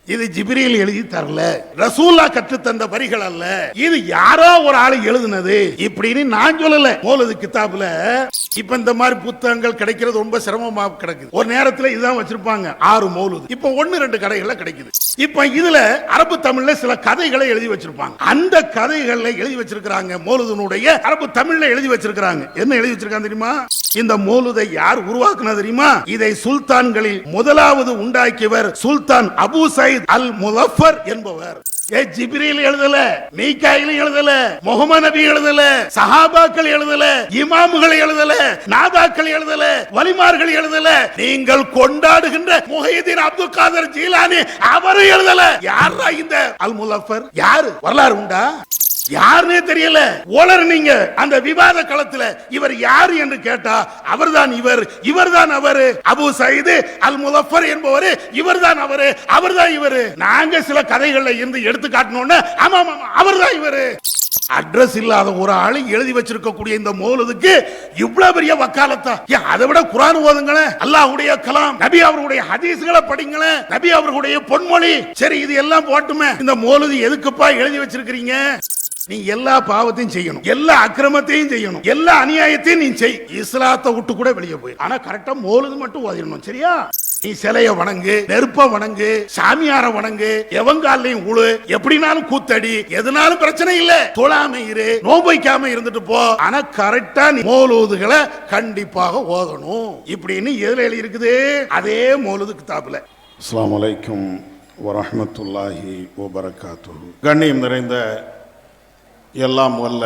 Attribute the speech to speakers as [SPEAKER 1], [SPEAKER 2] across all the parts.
[SPEAKER 1] இது ஜிப்ரீல் எழுதி தரல, ரசூல்லா கற்று தந்த வரிகள் அல்ல, இது யாரோ ஒரு ஆளு எழுதுனது இப்படின்னு நான் சொல்லல. மௌலூது கிதாபுல இப்ப இந்த மாதிரி புத்தகங்கள் கிடைக்கிறது ரொம்ப சிரமமா கிடக்குது. ஒரு நேரத்துல இதுதான் வச்சிருப்பாங்க 6 மௌலூது, இப்ப 1-2 கடைகள்ல கிடைக்குது. இப்ப இதுல அரபு தமிழ்ல சில கதைகளை எழுதி வச்சிருப்பாங்க. அந்த கதைகளை எழுதி வச்சிருக்காங்க, மௌலூதுனுடைய அரபு தமிழ்ல எழுதி வச்சிருக்காங்க. என்ன எழுதி வச்சிருக்காங்க தெரியுமா? இந்த மௌலூதை யார் உருவாக்குனது தெரியுமா? இதை சுல்தான்களில் முதலாவது உண்டாக்கியவர் சுல்தான் அபு சயீத் அல் முலஃபர் என்பவர். ஜிப்ரீல் எழுதல, மீகாயில் எழுதல, முஹம்மது நபி எழுதல, சஹாபாக்கள் எழுதல, இமாம்கள் எழுதல, நாதாக்கள் எழுதல, வலிமார்கள் எழுதல, நீங்கள் கொண்டாடுகின்ற முஹையீன் அப்துல் காதர் ஜீலானி அவரும் எழுதல. யாரா இந்த அல் முலஃபர்? யாரு? வரலாறு உண்டா? யாருன்னே தெரியல. நீங்க அந்த விவாத களத்துல இவர் யாரு என்று கேட்டா அவர்தான் இவர், இவர்தான் அவரு, அபு சயீத் அல் முலஃபர் என்பவர் இவர்தான் அவரு, அவர்தான் இவரு. நாங்க சில கதைகள்ல இருந்து எடுத்து காட்டணும்னு ஆமா அவர்தான் இவரு. அட்ரஸ் இல்லாத ஒரு ஆளு எழுதி வச்சிருக்கக்கூடிய இந்த மௌலூதுக்கு இவ்வளவு பெரிய வக்காலத்தா? அதை விட குர்ஆன் ஓதுங்களேன், அல்லாஹ்வுடைய கலாம், நபி அவர்களுடைய ஹதீஸ்களை படிங்களேன், நபி அவர்களுடைய பொன்மொழி. சரி, இது எல்லாம் போட்டுமே, இந்த மௌலூது எதுக்குப்பா எழுதி வச்சிருக்கீங்க? நீ எல்லா பாவத்தையும் செய்யணும், எல்லா அக்கிரமத்தையும் செய்யணும், எல்லா அநியாயத்தையும் நீ செய், இஸ்லாத்தை விட்டு கூட வெளியே போய், ஆனா கரெக்டா மௌலூது மட்டும் ஓதிடணும். சரியா? நீ சிலைய வணங்கு, நெருப்ப வணங்கு, சாமியார வணங்கு, எவங்காலையும் உழு, எப்படினாலும் கூத்தடி, எதுனாலும் பிரச்சனை இல்ல, தொழாம இரு, நோம்பைக்காம இருந்துட்டு போ, ஆனா கரெக்டா நீ மௌலூதுகளை கண்டிப்பாக ஓதணும். இப்படின்னு எதுல எழுதி இருக்குது? அதே மௌலூது கிதாபுல.
[SPEAKER 2] அஸ்ஸலாமு அலைக்கும் வரஹ்மத்துல்லாஹி வபரகாத்துஹு. கண்ணியம் நிறைந்த எல்லாம் வல்ல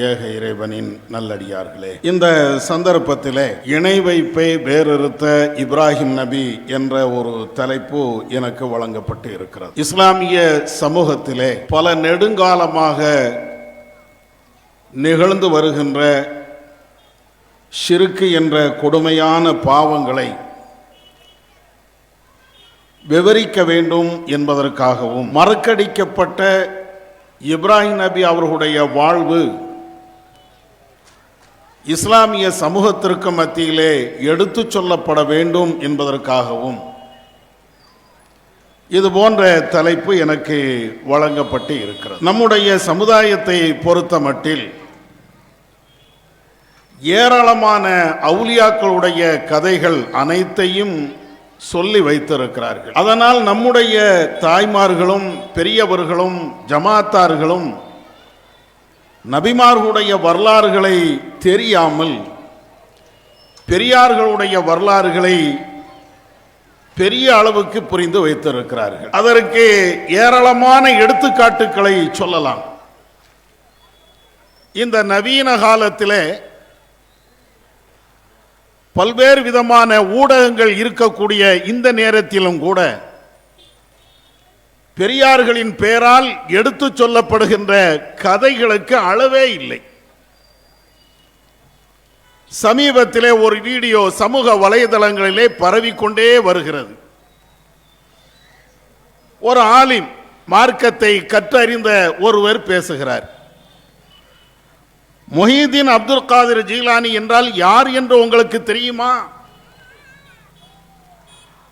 [SPEAKER 2] ஏக இறைவனின் நல்லடியார்களே, இந்த சந்தர்ப்பத்திலே இணை வைப்பை வேறறுத்த இப்ராஹிம் நபி என்ற ஒரு தலைப்பு எனக்கு வழங்கப்பட்டு இருக்கிறது. இஸ்லாமிய சமூகத்திலே பல நெடுங்காலமாக நிகழ்ந்து வருகின்ற ஷிர்க் என்ற கொடுமையான பாவங்களை விவரிக்க வேண்டும் என்பதற்காகவும் மறக்கடிக்கப்பட்ட இப்ராஹிம் நபி அவர்களுடைய வாழ்வு இஸ்லாமிய சமூகத்திற்கு மத்தியிலே எடுத்து சொல்லப்பட வேண்டும் என்பதற்காகவும் இது போன்ற தலைப்பு எனக்கு வழங்கப்பட்டு இருக்கிறது. நம்முடைய சமுதாயத்தை பொறுத்த மட்டில் ஏராளமான அவுலியாக்களுடைய கதைகள் அனைத்தையும் சொல்லி வைத்திருக்கிறார்கள். அதனால் நம்முடைய தாய்மார்களும் பெரியவர்களும் ஜமாத்தார்களும் நபிமார்களுடைய வரலாறுகளை தெரியாமல் பெரியார்களுடைய வரலாறுகளை பெரிய அளவுக்கு புரிந்து வைத்திருக்கிறார்கள். அதற்கு ஏராளமான எடுத்துக்காட்டுக்களை சொல்லலாம். இந்த நவீன காலத்திலே பல்வேறு விதமான ஊடகங்கள் இருக்கக்கூடிய இந்த நேரத்திலும் கூட பெரியார்களின் பெயரால் எடுத்து சொல்லப்படுகின்ற கதைகளுக்கு அளவே இல்லை. சமீபத்திலே ஒரு வீடியோ சமூக வலைதளங்களிலே பரவிக்கொண்டே வருகிறது. ஒரு ஆலிம், மார்க்கத்தை கற்றறிந்த ஒருவர் பேசுகிறார். முஹையீன் அப்துல் காதர் ஜீலானி என்றால் யார் என்று உங்களுக்கு தெரியுமா?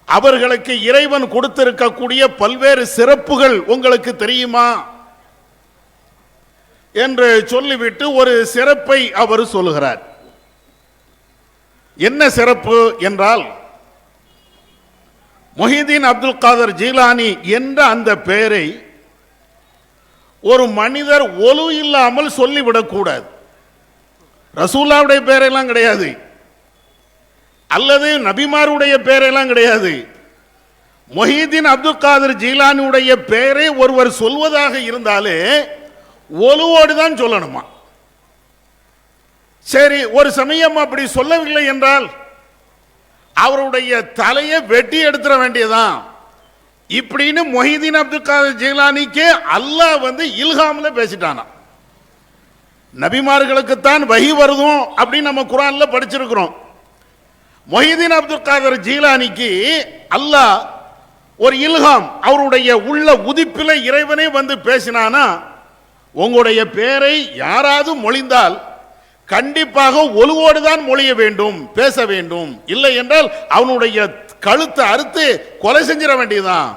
[SPEAKER 2] அவர்களுக்கு இறைவன் கொடுத்திருக்கக்கூடிய பல்வேறு சிறப்புகள் உங்களுக்கு தெரியுமா என்று சொல்லிவிட்டு ஒரு சிறப்பை அவர் சொல்லுகிறார். என்ன சிறப்பு என்றால், முஹையீன் அப்துல் காதர் ஜீலானி என்ற அந்த பெயரை ஒரு மனிதர் ஒலு இல்லாமல் சொல்லிவிடக்கூடாது. ரசூலுல்லாஹ்வுடைய பெயரெல்லாம் கிடையாது, அல்லது நபிமாருடைய பெயரெல்லாம் கிடையாது. முஹையீன் அப்துல் காதர் ஜீலானியுடைய பெயரை ஒருவர் சொல்வதாக இருந்தாலே ஒலுவோடு தான் சொல்லணுமா? சரி, ஒரு சமயம் அப்படி சொல்லவில்லை என்றால் அவருடைய தலையை வெட்டி எடுத்துட வேண்டியதான். இப்படின்னு முஹையீன் அப்துல் காதர் ஜீலானிக்கு அல்லாஹ் இல்ஹாம்ல பேசிட்டானா. நபிமார்களுக்குத்தான் வஹி வருதும் அப்படின்னு நம்ம குர்ஆன்ல படிச்சிருக்கிறோம். முஹையீன் அப்துல் காதர் ஜீலானிக்கு அல்லாஹ் ஒரு இல்ஹாம், அவருடைய உள்ள உதிப்பில இறைவனே பேசினானா, உங்களுடைய பெயரை யாராவது மொழிந்தால் கண்டிப்பாக ஒலுவோடு தான் மொழிய வேண்டும், பேச வேண்டும், இல்லை என்றால் அவனுடைய கழுத்தை அறுத்து கொலை செஞ்சிட வேண்டியதான்.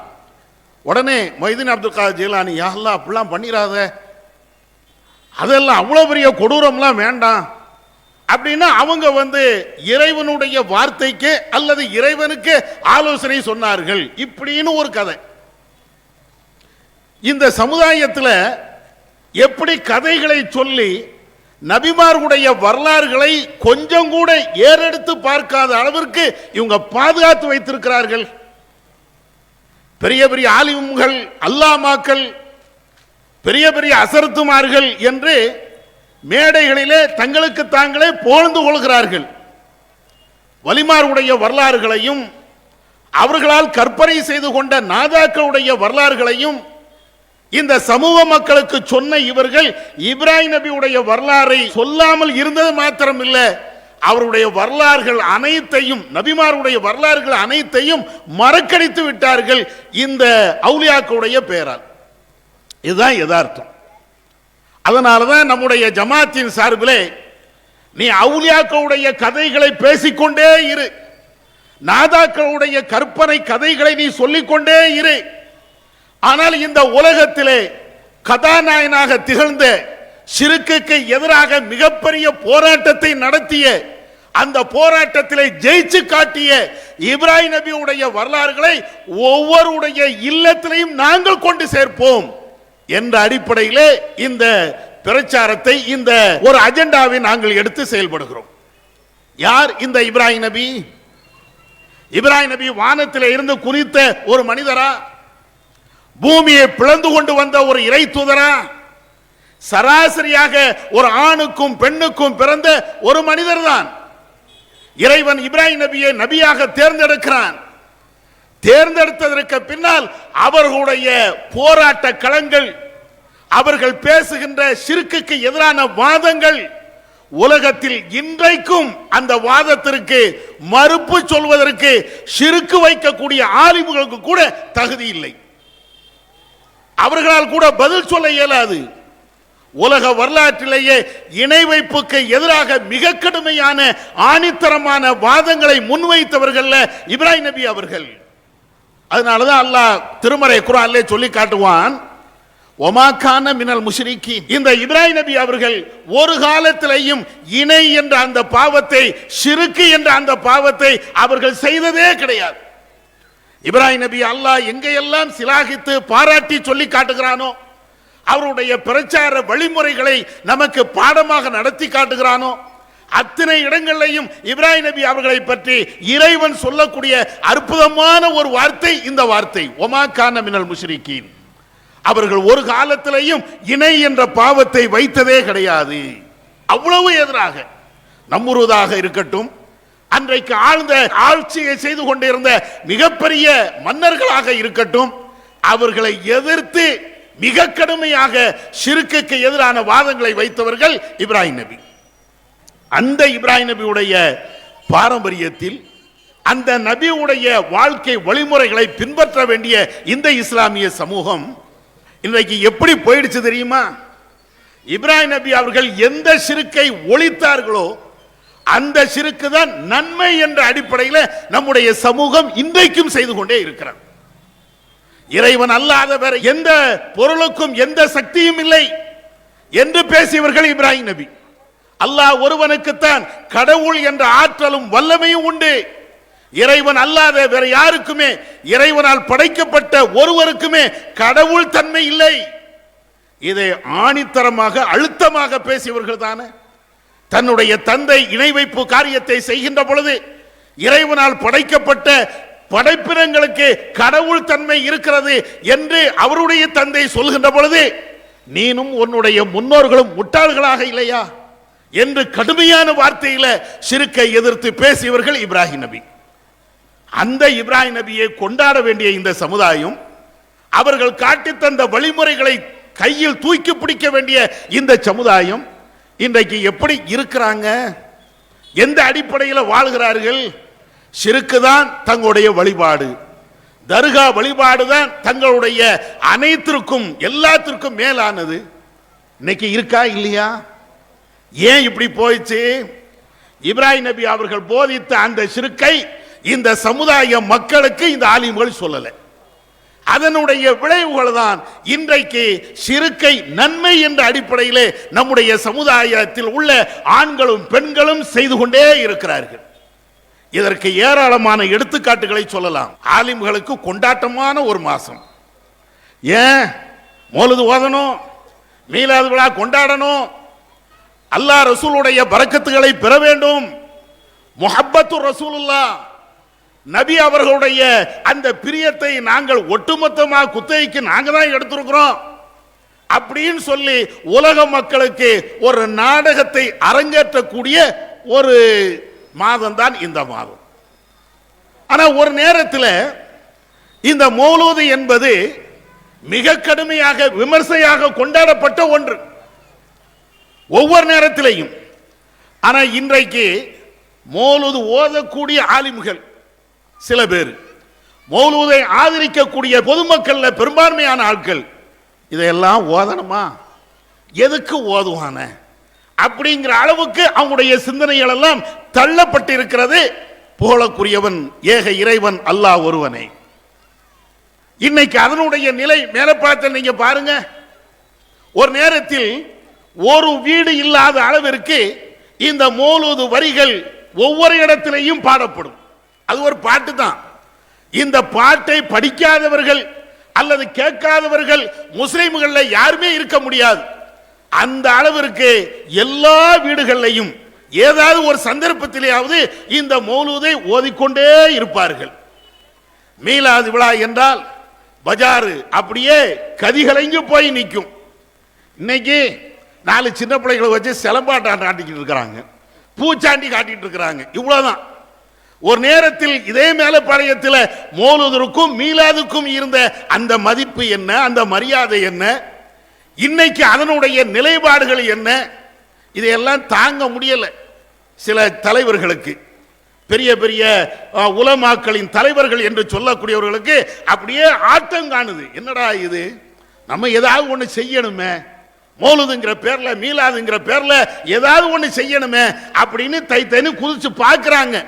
[SPEAKER 2] உடனே மொய்தீன் அப்துல் காதர் ஜீலானி, யா அல்லாஹ் அப்படிலாம் பண்ணிராத, அதெல்லாம் அவ்வளோ பெரிய கொடூரம்லாம் வேண்டாம் அப்படின்னா அவங்க இறைவனுடைய வார்த்தைக்கு அல்லது இறைவனுக்கு ஆலோசனை சொன்னார்கள் இப்படின்னு ஒரு கதை. இந்த சமுதாயத்தில் எப்படி கதைகளை சொல்லி நபிமார்களுடைய வரலாறுகளை கொஞ்சம் கூட ஏறெடுத்து பார்க்காத அளவிற்கு இவங்க பாதுகாத்து வைத்திருக்கிறார்கள். பெரிய பெரிய ஆலிம்கள், அல்லாமாக்கள், பெரிய பெரிய அசரத்துமார்கள் என்று மேடைகளிலே தங்களுக்கு தாங்களே புகழ்ந்து கொள்கிறார்கள். வலிமார்களுடைய வரலாறுகளையும் அவர்களால் கற்பனை செய்து கொண்ட நாதாக்களுடைய வரலாறுகளையும் இந்த சமூக மக்களுக்கு சொன்ன இவர்கள் இப்ராஹிம் நபியுடைய வரலாறை சொல்லாமல் இருந்தது மாத்திரமில்ல, அவருடைய வரலாறுகள் அனைத்தையும், நபிமாருடைய வரலாறுகள் அனைத்தையும் மறக்கடித்து விட்டார்கள் இந்த அவுலியாக்களுடைய பெயரால். இதுதான் யதார்த்தம். அதனாலதான் நம்முடைய ஜமாத்தின் சார்பிலே நீ அவுலியாக்களுடைய கதைகளை பேசிக்கொண்டே இரு, நாதாக்களுடைய கற்பனை கதைகளை நீ சொல்லிக்கொண்டே இரு, ஆனால் இந்த உலகத்திலே கதாநாயகனாக திகழ்ந்த ஷிர்க்குக்கு எதிராக மிகப்பெரிய போராட்டத்தை நடத்திய, அந்த போராட்டத்திலே ஜெயிச்சு காட்டிய இப்ராஹிம் நபியுடைய வரலாறுகளை ஒவ்வொருடைய இல்லத்திலையும் நாங்கள் கொண்டு சேர்ப்போம் என்ற அடிப்படையிலே இந்த பிரச்சாரத்தை, இந்த ஒரு அஜெண்டாவை நாங்கள் எடுத்து செயல்படுகிறோம். யார் இந்த இப்ராஹிம் நபி? இப்ராஹிம் நபி வானத்திலே இருந்து குறித்த ஒரு மனிதரா? பூமியை பிளந்து கொண்டு வந்த ஒரு இறை தூதரா? சராசரியாக ஒரு ஆணுக்கும் பெண்ணுக்கும் பிறந்த ஒரு மனிதர் தான். இறைவன் இப்ராஹிம் நபியை நபியாக தேர்ந்தெடுக்கிறான். தேர்ந்தெடுத்ததற்கு பின்னால் அவர்களுடைய போராட்ட களங்கள், அவர்கள் பேசுகின்ற ஷிர்க்குக்கு எதிரான வாதங்கள் உலகத்தில் இன்றைக்கும் அந்த வாதத்திற்கு மறுப்பு சொல்வதற்கு ஷிர்க்கு வைக்கக்கூடிய ஆலிம்களுக்கு கூட தகுதி இல்லை. அவர்களால் கூட பதில் சொல்ல இயலாது. உலக வரலாற்றிலேயே இணை வைப்புக்கு எதிராக மிக கடுமையான ஆணித்தரமான வாதங்களை முன்வைத்தவர்கள் இப்ராஹிம் நபி அவர்கள். அதனாலதான் அல்லாஹ் திருமறை குர்ஆனிலே சொல்லி காட்டுவான், ஒமாக்கான மினல் முஷ்ரிக்கீன். இந்த இப்ராஹிம் நபி அவர்கள் ஒரு காலத்திலேயும் இணை என்ற அந்த பாவத்தை, ஷிர்க் என்ற அந்த பாவத்தை அவர்கள் செய்ததே கிடையாது. இப்ராஹிம் நபி அல்லாஹ் எங்கெல்லாம் சிலாகித்து பாராட்டி சொல்லி காட்டுகிறானோ, அவருடைய பிரச்சார வழிமுறைகளை நமக்கு பாடமாக நடத்தி காட்டுகிறானோ, அத்தனை இடங்களிலையும் இப்ராஹிம் நபி அவர்களை பற்றி இறைவன் சொல்லக்கூடிய அற்புதமான ஒரு வார்த்தை இந்த வார்த்தை, ஒமாக்கான மினல் முஷ்ரிக்கீன். அவர்கள் ஒரு காலத்திலேயும் இணை என்ற பாவத்தை வைத்ததே கிடையாது. அவ்வளவு எதிராக நம்முருதாக இருக்கட்டும், அன்றைக்கு ஆழ்ந்த ஆட்சியை செய்து கொண்டிருந்த மிகப்பெரிய மன்னர்களாக இருக்கட்டும், அவர்களை எதிர்த்து மிக கடுமையாக ஷிர்க்குக்கு எதிரான வாதங்களை வைத்தவர்கள் இப்ராஹிம் நபி. அந்த இப்ராஹிம் நபியுடைய பாரம்பரியத்தில் அந்த நபியுடைய வாழ்க்கை வழிமுறைகளை பின்பற்ற வேண்டிய இந்த இஸ்லாமிய சமூகம் இன்றைக்கு எப்படி போயிடுச்சு தெரியுமா? இப்ராஹிம் நபி அவர்கள் எந்த ஷிர்க்கை ஒழித்தார்களோ அந்த ஷிர்க்கு தான் நன்மை என்ற அடிப்படையில் நம்முடைய சமூகம் இன்றைக்கும் செய்து கொண்டே இருக்கிறார். இறைவன் அல்லாத வேற எந்த பொருளுக்கும் எந்த சக்தியும் இல்லை என்று பேசியவர்கள் இப்ராஹிம் நபி. அல்லாஹ் ஒருவனுக்குத்தான் கடவுள் என்ற ஆற்றலும் வல்லமையும் உண்டு. இறைவன் அல்லாத வேற யாருக்குமே, இறைவனால் படைக்கப்பட்ட ஒருவருக்குமே கடவுள் தன்மை இல்லை. இதை ஆணித்தரமாக அழுத்தமாக பேசியவர்கள் தானே. தன்னுடைய தந்தை இணை வைப்பு காரியத்தை செய்கின்ற பொழுது இறைவனால் படைக்கப்பட்ட படைப்பினங்களுக்கு கடவுள் தன்மை இருக்கிறது என்று அவருடைய தந்தை சொல்கின்ற பொழுது, நீனும் உன்னுடைய முன்னோர்களும் முட்டாள்களாக இல்லையா என்று கடுமையான வார்த்தையில ஷிர்க்கை எதிர்த்து பேசியவர்கள் இப்ராஹிம் நபி. அந்த இப்ராஹிம் நபியை கொண்டாட வேண்டிய இந்த சமுதாயம், அவர்கள் காட்டி தந்த வழிமுறைகளை கையில் தூக்கி பிடிக்க வேண்டிய இந்த சமுதாயம் இன்றைக்கு எப்படி இருக்கிறாங்க? எந்த அடிப்படையில் வாழ்கிறார்கள்? ஷிர்க்கு தான் தங்களுடைய வழிபாடு, தர்கா வழிபாடு தான் தங்களுடைய அனைத்திற்கும் எல்லாத்திற்கும் மேலானது. இன்னைக்கு இருக்கா இல்லையா? ஏன் இப்படி போயிடுச்சு? இப்ராஹிம் நபி அவர்கள் போதித்த அந்த ஷிர்க்கை இந்த சமுதாய மக்களுக்கு இந்த ஆலிம்கள் சொல்லல. அதனுடைய விளைவுகள் தான் இன்றைக்கு ஷிர்கை நன்மை என்ற அடிப்படையிலே நம்முடைய சமுதாயத்தில் உள்ள ஆண்களும் பெண்களும் செய்து கொண்டே இருக்கிறார்கள். இதற்கு ஏராளமான எடுத்துக்காட்டுகளை சொல்லலாம். ஆலிம்களுக்கு கொண்டாட்டமான ஒரு மாசம். ஏன் மௌலிது ஓதணும், மீலாது விழா கொண்டாடணும், அல்லாஹ் ரசூலுடைய பரக்கத்துகளை பெற வேண்டும், முஹப்பத்து ரசூலுல்லாஹ் நபி அவர்களுடைய அந்த பிரியத்தை நாங்கள் ஒட்டுமொத்தமாக குத்தகைக்கு நாங்க தான் எடுத்திருக்கிறோம் அப்படின்னு சொல்லி உலக மக்களுக்கு ஒரு நாடகத்தை அரங்கேற்றக்கூடிய ஒரு மாதம் தான் இந்த மாதம். ஆனா ஒரு நேரத்தில் இந்த மௌலூது என்பது மிக கடுமையாக விமர்சையாக கொண்டாடப்பட்ட ஒன்று ஒவ்வொரு நேரத்திலையும். ஆனா இன்றைக்கு மௌலூது ஓதக்கூடிய ஆலிம்கள் சில பேர், மௌலூதை ஆதரிக்கக்கூடிய பொதுமக்கள் பெரும்பான்மையான ஆட்கள் இதையெல்லாம் ஓதணுமா, எதுக்கு ஓதுவான அப்படிங்கிற அளவுக்கு அவங்களுடைய சிந்தனைகள் எல்லாம் தள்ளப்பட்டு இருக்கிறது. புகழக்குரியவன் ஏக இறைவன் அல்லாஹ் ஒருவனே. இன்னைக்கு அதனுடைய நிலை மேலப்பாளத்தை நீங்க பாருங்க. ஒரு நேரத்தில் ஒரு வீடு இல்லாத அளவிற்கு இந்த மௌலூது வரிகள் ஒவ்வொரு இடத்திலேயும் பாடப்படும். அது ஒரு பாட்டு தான். இந்த பாட்டை படிக்காதவர்கள் அல்லது கேட்காதவர்கள் முஸ்லிம்கள் யாருமே இருக்க முடியாது. அந்த அளவிற்கு எல்லா வீடுகளிலையும் ஏதாவது ஒரு சந்தர்ப்பத்திலேயாவது இந்த மௌலூதை ஓதிக்கொண்டே இருப்பார்கள். மீலாது விழா என்றால் பஜாரு அப்படியே கதிகலங்கி போய் நிற்கும். இன்னைக்கு 4 சின்ன பிள்ளைகளை வச்சு சிலம்பாட்டம் காட்டிக்கிட்டு இருக்கிறாங்க, பூச்சாண்டி காட்டிட்டு இருக்கிறாங்க, இவ்வளவுதான். ஒரு நேரத்தில் இதே மேலப்பாளையத்தில் மௌலூதுக்கும் மீலாதுக்கும் இருந்த அந்த மதிப்பு என்ன, அந்த மரியாதை என்ன, இன்னைக்கு அதனுடைய நிலைப்பாடுகள் என்ன, இதையெல்லாம் தாங்க முடியல. சில தலைவர்களுக்கு, பெரிய பெரிய உலமாக்களின் தலைவர்கள் என்று சொல்லக்கூடியவர்களுக்கு அப்படியே ஆட்டம் காணுது. என்னடா இது, நம்ம ஏதாவது ஒன்று செய்யணுமே, மௌலூதுங்கிற பேர்ல மீலாதுங்கிற பேர்ல ஏதாவது ஒன்று செய்யணுமே அப்படின்னு தைத்தனு குதிச்சு பார்க்கிறாங்க.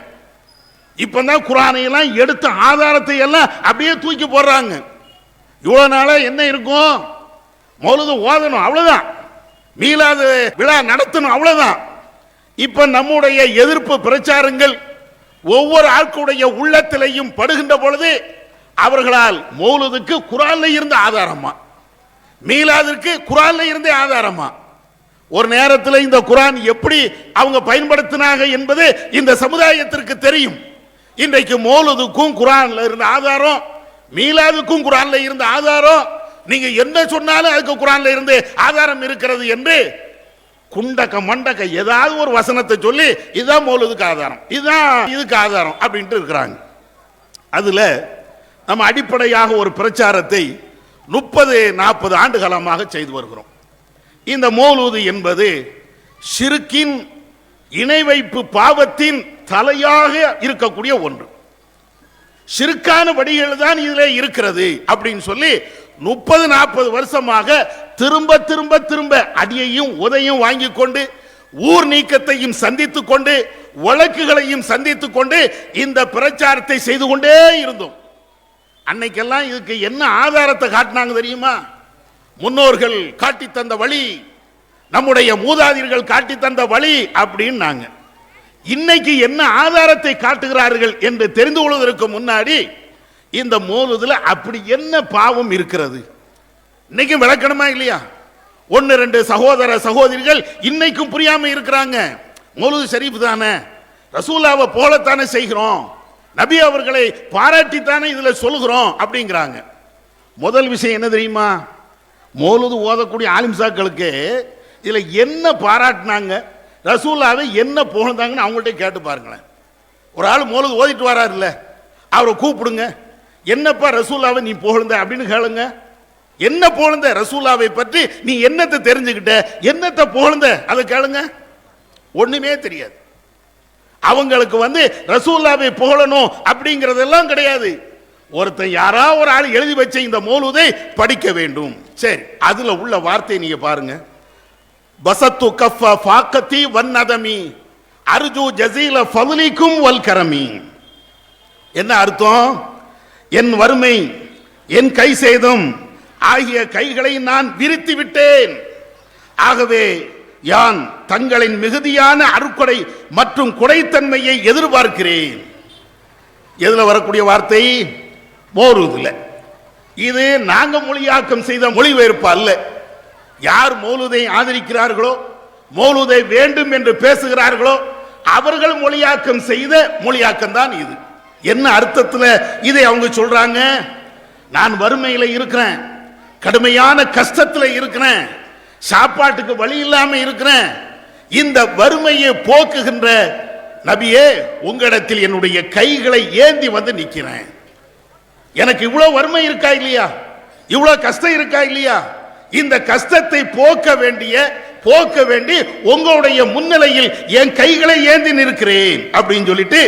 [SPEAKER 2] இப்பதான் குர்ஆனையெல்லாம் எடுத்த ஆதாரத்தை எல்லாம் அப்படியே தூக்கி போடுறாங்க. இவ்வளவு நாளா என்ன இருக்கும், மௌலூது ஓதணும் அவ்வளவுதான், மீலாது விழா நடத்தணும் அவ்வளவுதான். இப்ப நம்முடைய எதிர்ப்பு பிரச்சாரங்கள் ஒவ்வொரு ஆட்களுடைய உள்ளத்திலையும் படுகின்ற பொழுது அவர்களால் மௌலூதுக்கு குர்ஆன்ல இருந்த ஆதாரமா, மீலாதிற்கு குர்ஆன்ல இருந்த ஆதாரமா, ஒரு நேரத்தில் இந்த குர்ஆன் எப்படி அவங்க பயன்படுத்தினாங்க என்பது இந்த சமுதாயத்திற்கு தெரியும். இன்றைக்கு மௌலூதுக்கும் குர்ஆன்ல இருந்த ஆதாரம், மீலாதுக்கும் குர்ஆன்ல இருந்த ஆதாரம், நீங்க என்ன சொன்னாலும் அதுக்கு குர்ஆன்ல இருந்து ஆதாரம் இருக்கிறது என்று குண்டக்க மண்டக்க ஏதாவது ஒரு வசனத்தை சொல்லி இதுதான் மௌலூதுக்கு ஆதாரம், இதுதான் இதுக்கு ஆதாரம் அப்படின்ட்டு இருக்கிறாங்க. அதுல நம்ம அடிப்படையாக ஒரு பிரச்சாரத்தை 30-40 ஆண்டு காலமாக செய்து வருகிறோம். இந்த மௌலூது என்பது ஷிர்கின் இணை வைப்பு பாவத்தின் தலையாக இருக்கக்கூடிய ஒன்று. ஷிர்கான வடிகள் தான் இதிலே இருக்கிறது அப்படின்னு சொல்லி 30-40 வருஷமாக திரும்ப திரும்ப திரும்ப அடியையும் உதையும் வாங்கி கொண்டு, ஊர் நீக்கத்தையும் சந்தித்துக் கொண்டு, வழக்குகளையும் சந்தித்துக் கொண்டு இந்த பிரச்சாரத்தை செய்து கொண்டே இருந்தோம். அன்னைக்கெல்லாம் இதுக்கு என்ன ஆதாரத்தை காட்டினாங்க தெரியுமா? முன்னோர்கள் காட்டி தந்த வழி, நம்முடைய மூதாதையர்கள் காட்டி தந்த வழி அப்படின்னாங்க. இன்னைக்கு என்ன ஆதாரத்தை காட்டுகிறார்கள் என்று தெரிந்து கொள்வதற்கு முன்னாடி இந்த மௌலூதுல அப்படி என்ன பாவம் இருக்கிறது இன்னைக்கும் விளக்கணுமா இல்லையா? 1-2 சகோதர சகோதரிகள் இன்னைக்கும் புரியாம இருக்கிறாங்க. மௌலூது ஷரீஃப் தானே, ரசூலாவை போலத்தானே செய்கிறோம், நபி அவர்களை பாராட்டித்தானே இதுல சொல்லுகிறோம் அப்படிங்கிறாங்க. முதல் விஷயம் என்ன தெரியுமா? மௌலூது ஓதக்கூடிய ஆலிம்சாக்களுக்கு இதுல என்ன பாராட்டினாங்க, ரசூலாவை என்ன புகழ்ந்தாங்கன்னு அவங்கள்ட்ட கேட்டு பாருங்களேன். ஒரு ஆள் மௌலூது ஓதிட்டு வராரு இல்ல, அவரை கூப்பிடுங்க, என்னப்பா ரசூலாவை நீ புகழ்ந்த அப்படின்னு கேளுங்க. என்ன புகழ்ந்த, ரசூலாவை பற்றி நீ என்னத்தை தெரிஞ்சுக்கிட்ட, என்னத்தை புகழ்ந்த அதை கேளுங்க. ஒண்ணுமே தெரியாது. அவங்களுக்கு ரசூலாவை புகழணும் அப்படிங்கறதெல்லாம் கிடையாது. ஒருத்தன் யாரா ஒரு ஆள் எழுதி வச்ச இந்த மௌலூதை படிக்க வேண்டும். சரி, அதுல உள்ள வார்த்தை நீங்க பாருங்க. பசத்து கஃப ஃபாக்கதி வன்னதமி அர்ஜு ஜஸீல ஃபضலிக்கும் வல் கரமி. என்ன அர்த்தம்? என் வறுமை, என் கை சேதம் ஆகிய கைகளை நான் விரித்து விட்டேன். ஆகவே யான் தங்களின் மிகுதியான அருட்கொடை மற்றும் கொடைத்தன்மையை எதிர்பார்க்கிறேன். எதுல வரக்கூடிய வார்த்தை? மௌலூதுல. இது நாங்க மொழியாக்கம் செய்த மொழிபெயர்ப்பு அல்ல. யார் மௌலூதை ஆதரிக்கிறார்களோ, மௌலூதை வேண்டும் என்று பேசுகிறார்களோ அவர்கள் மொழியாக்கம் செய்த மொழியாக்கம் தான் இது. என்ன அர்த்தத்தில் இதை அவங்க சொல்றாங்க? நான் வறுமையில் இருக்கிறேன், கடுமையான கஷ்டத்தில் இருக்கிறேன், சாப்பாட்டுக்கு வழி இல்லாம இருக்கிறேன். இந்த வறுமையை போக்குகின்ற நபியே, உங்களிடத்தில் என்னுடைய கைகளை ஏந்தி வந்து நிற்கிறேன். எனக்கு இவ்வளவு வறுமை இருக்கா இல்லையா, இவ்வளவு கஷ்டம் இருக்கா இல்லையா, இந்த கஷ்டத்தை போக்க வேண்டி உங்களுடைய முன்னிலையில் என் கைகளை ஏந்தி நிற்கிறேன் அப்படின்னு சொல்லிட்டு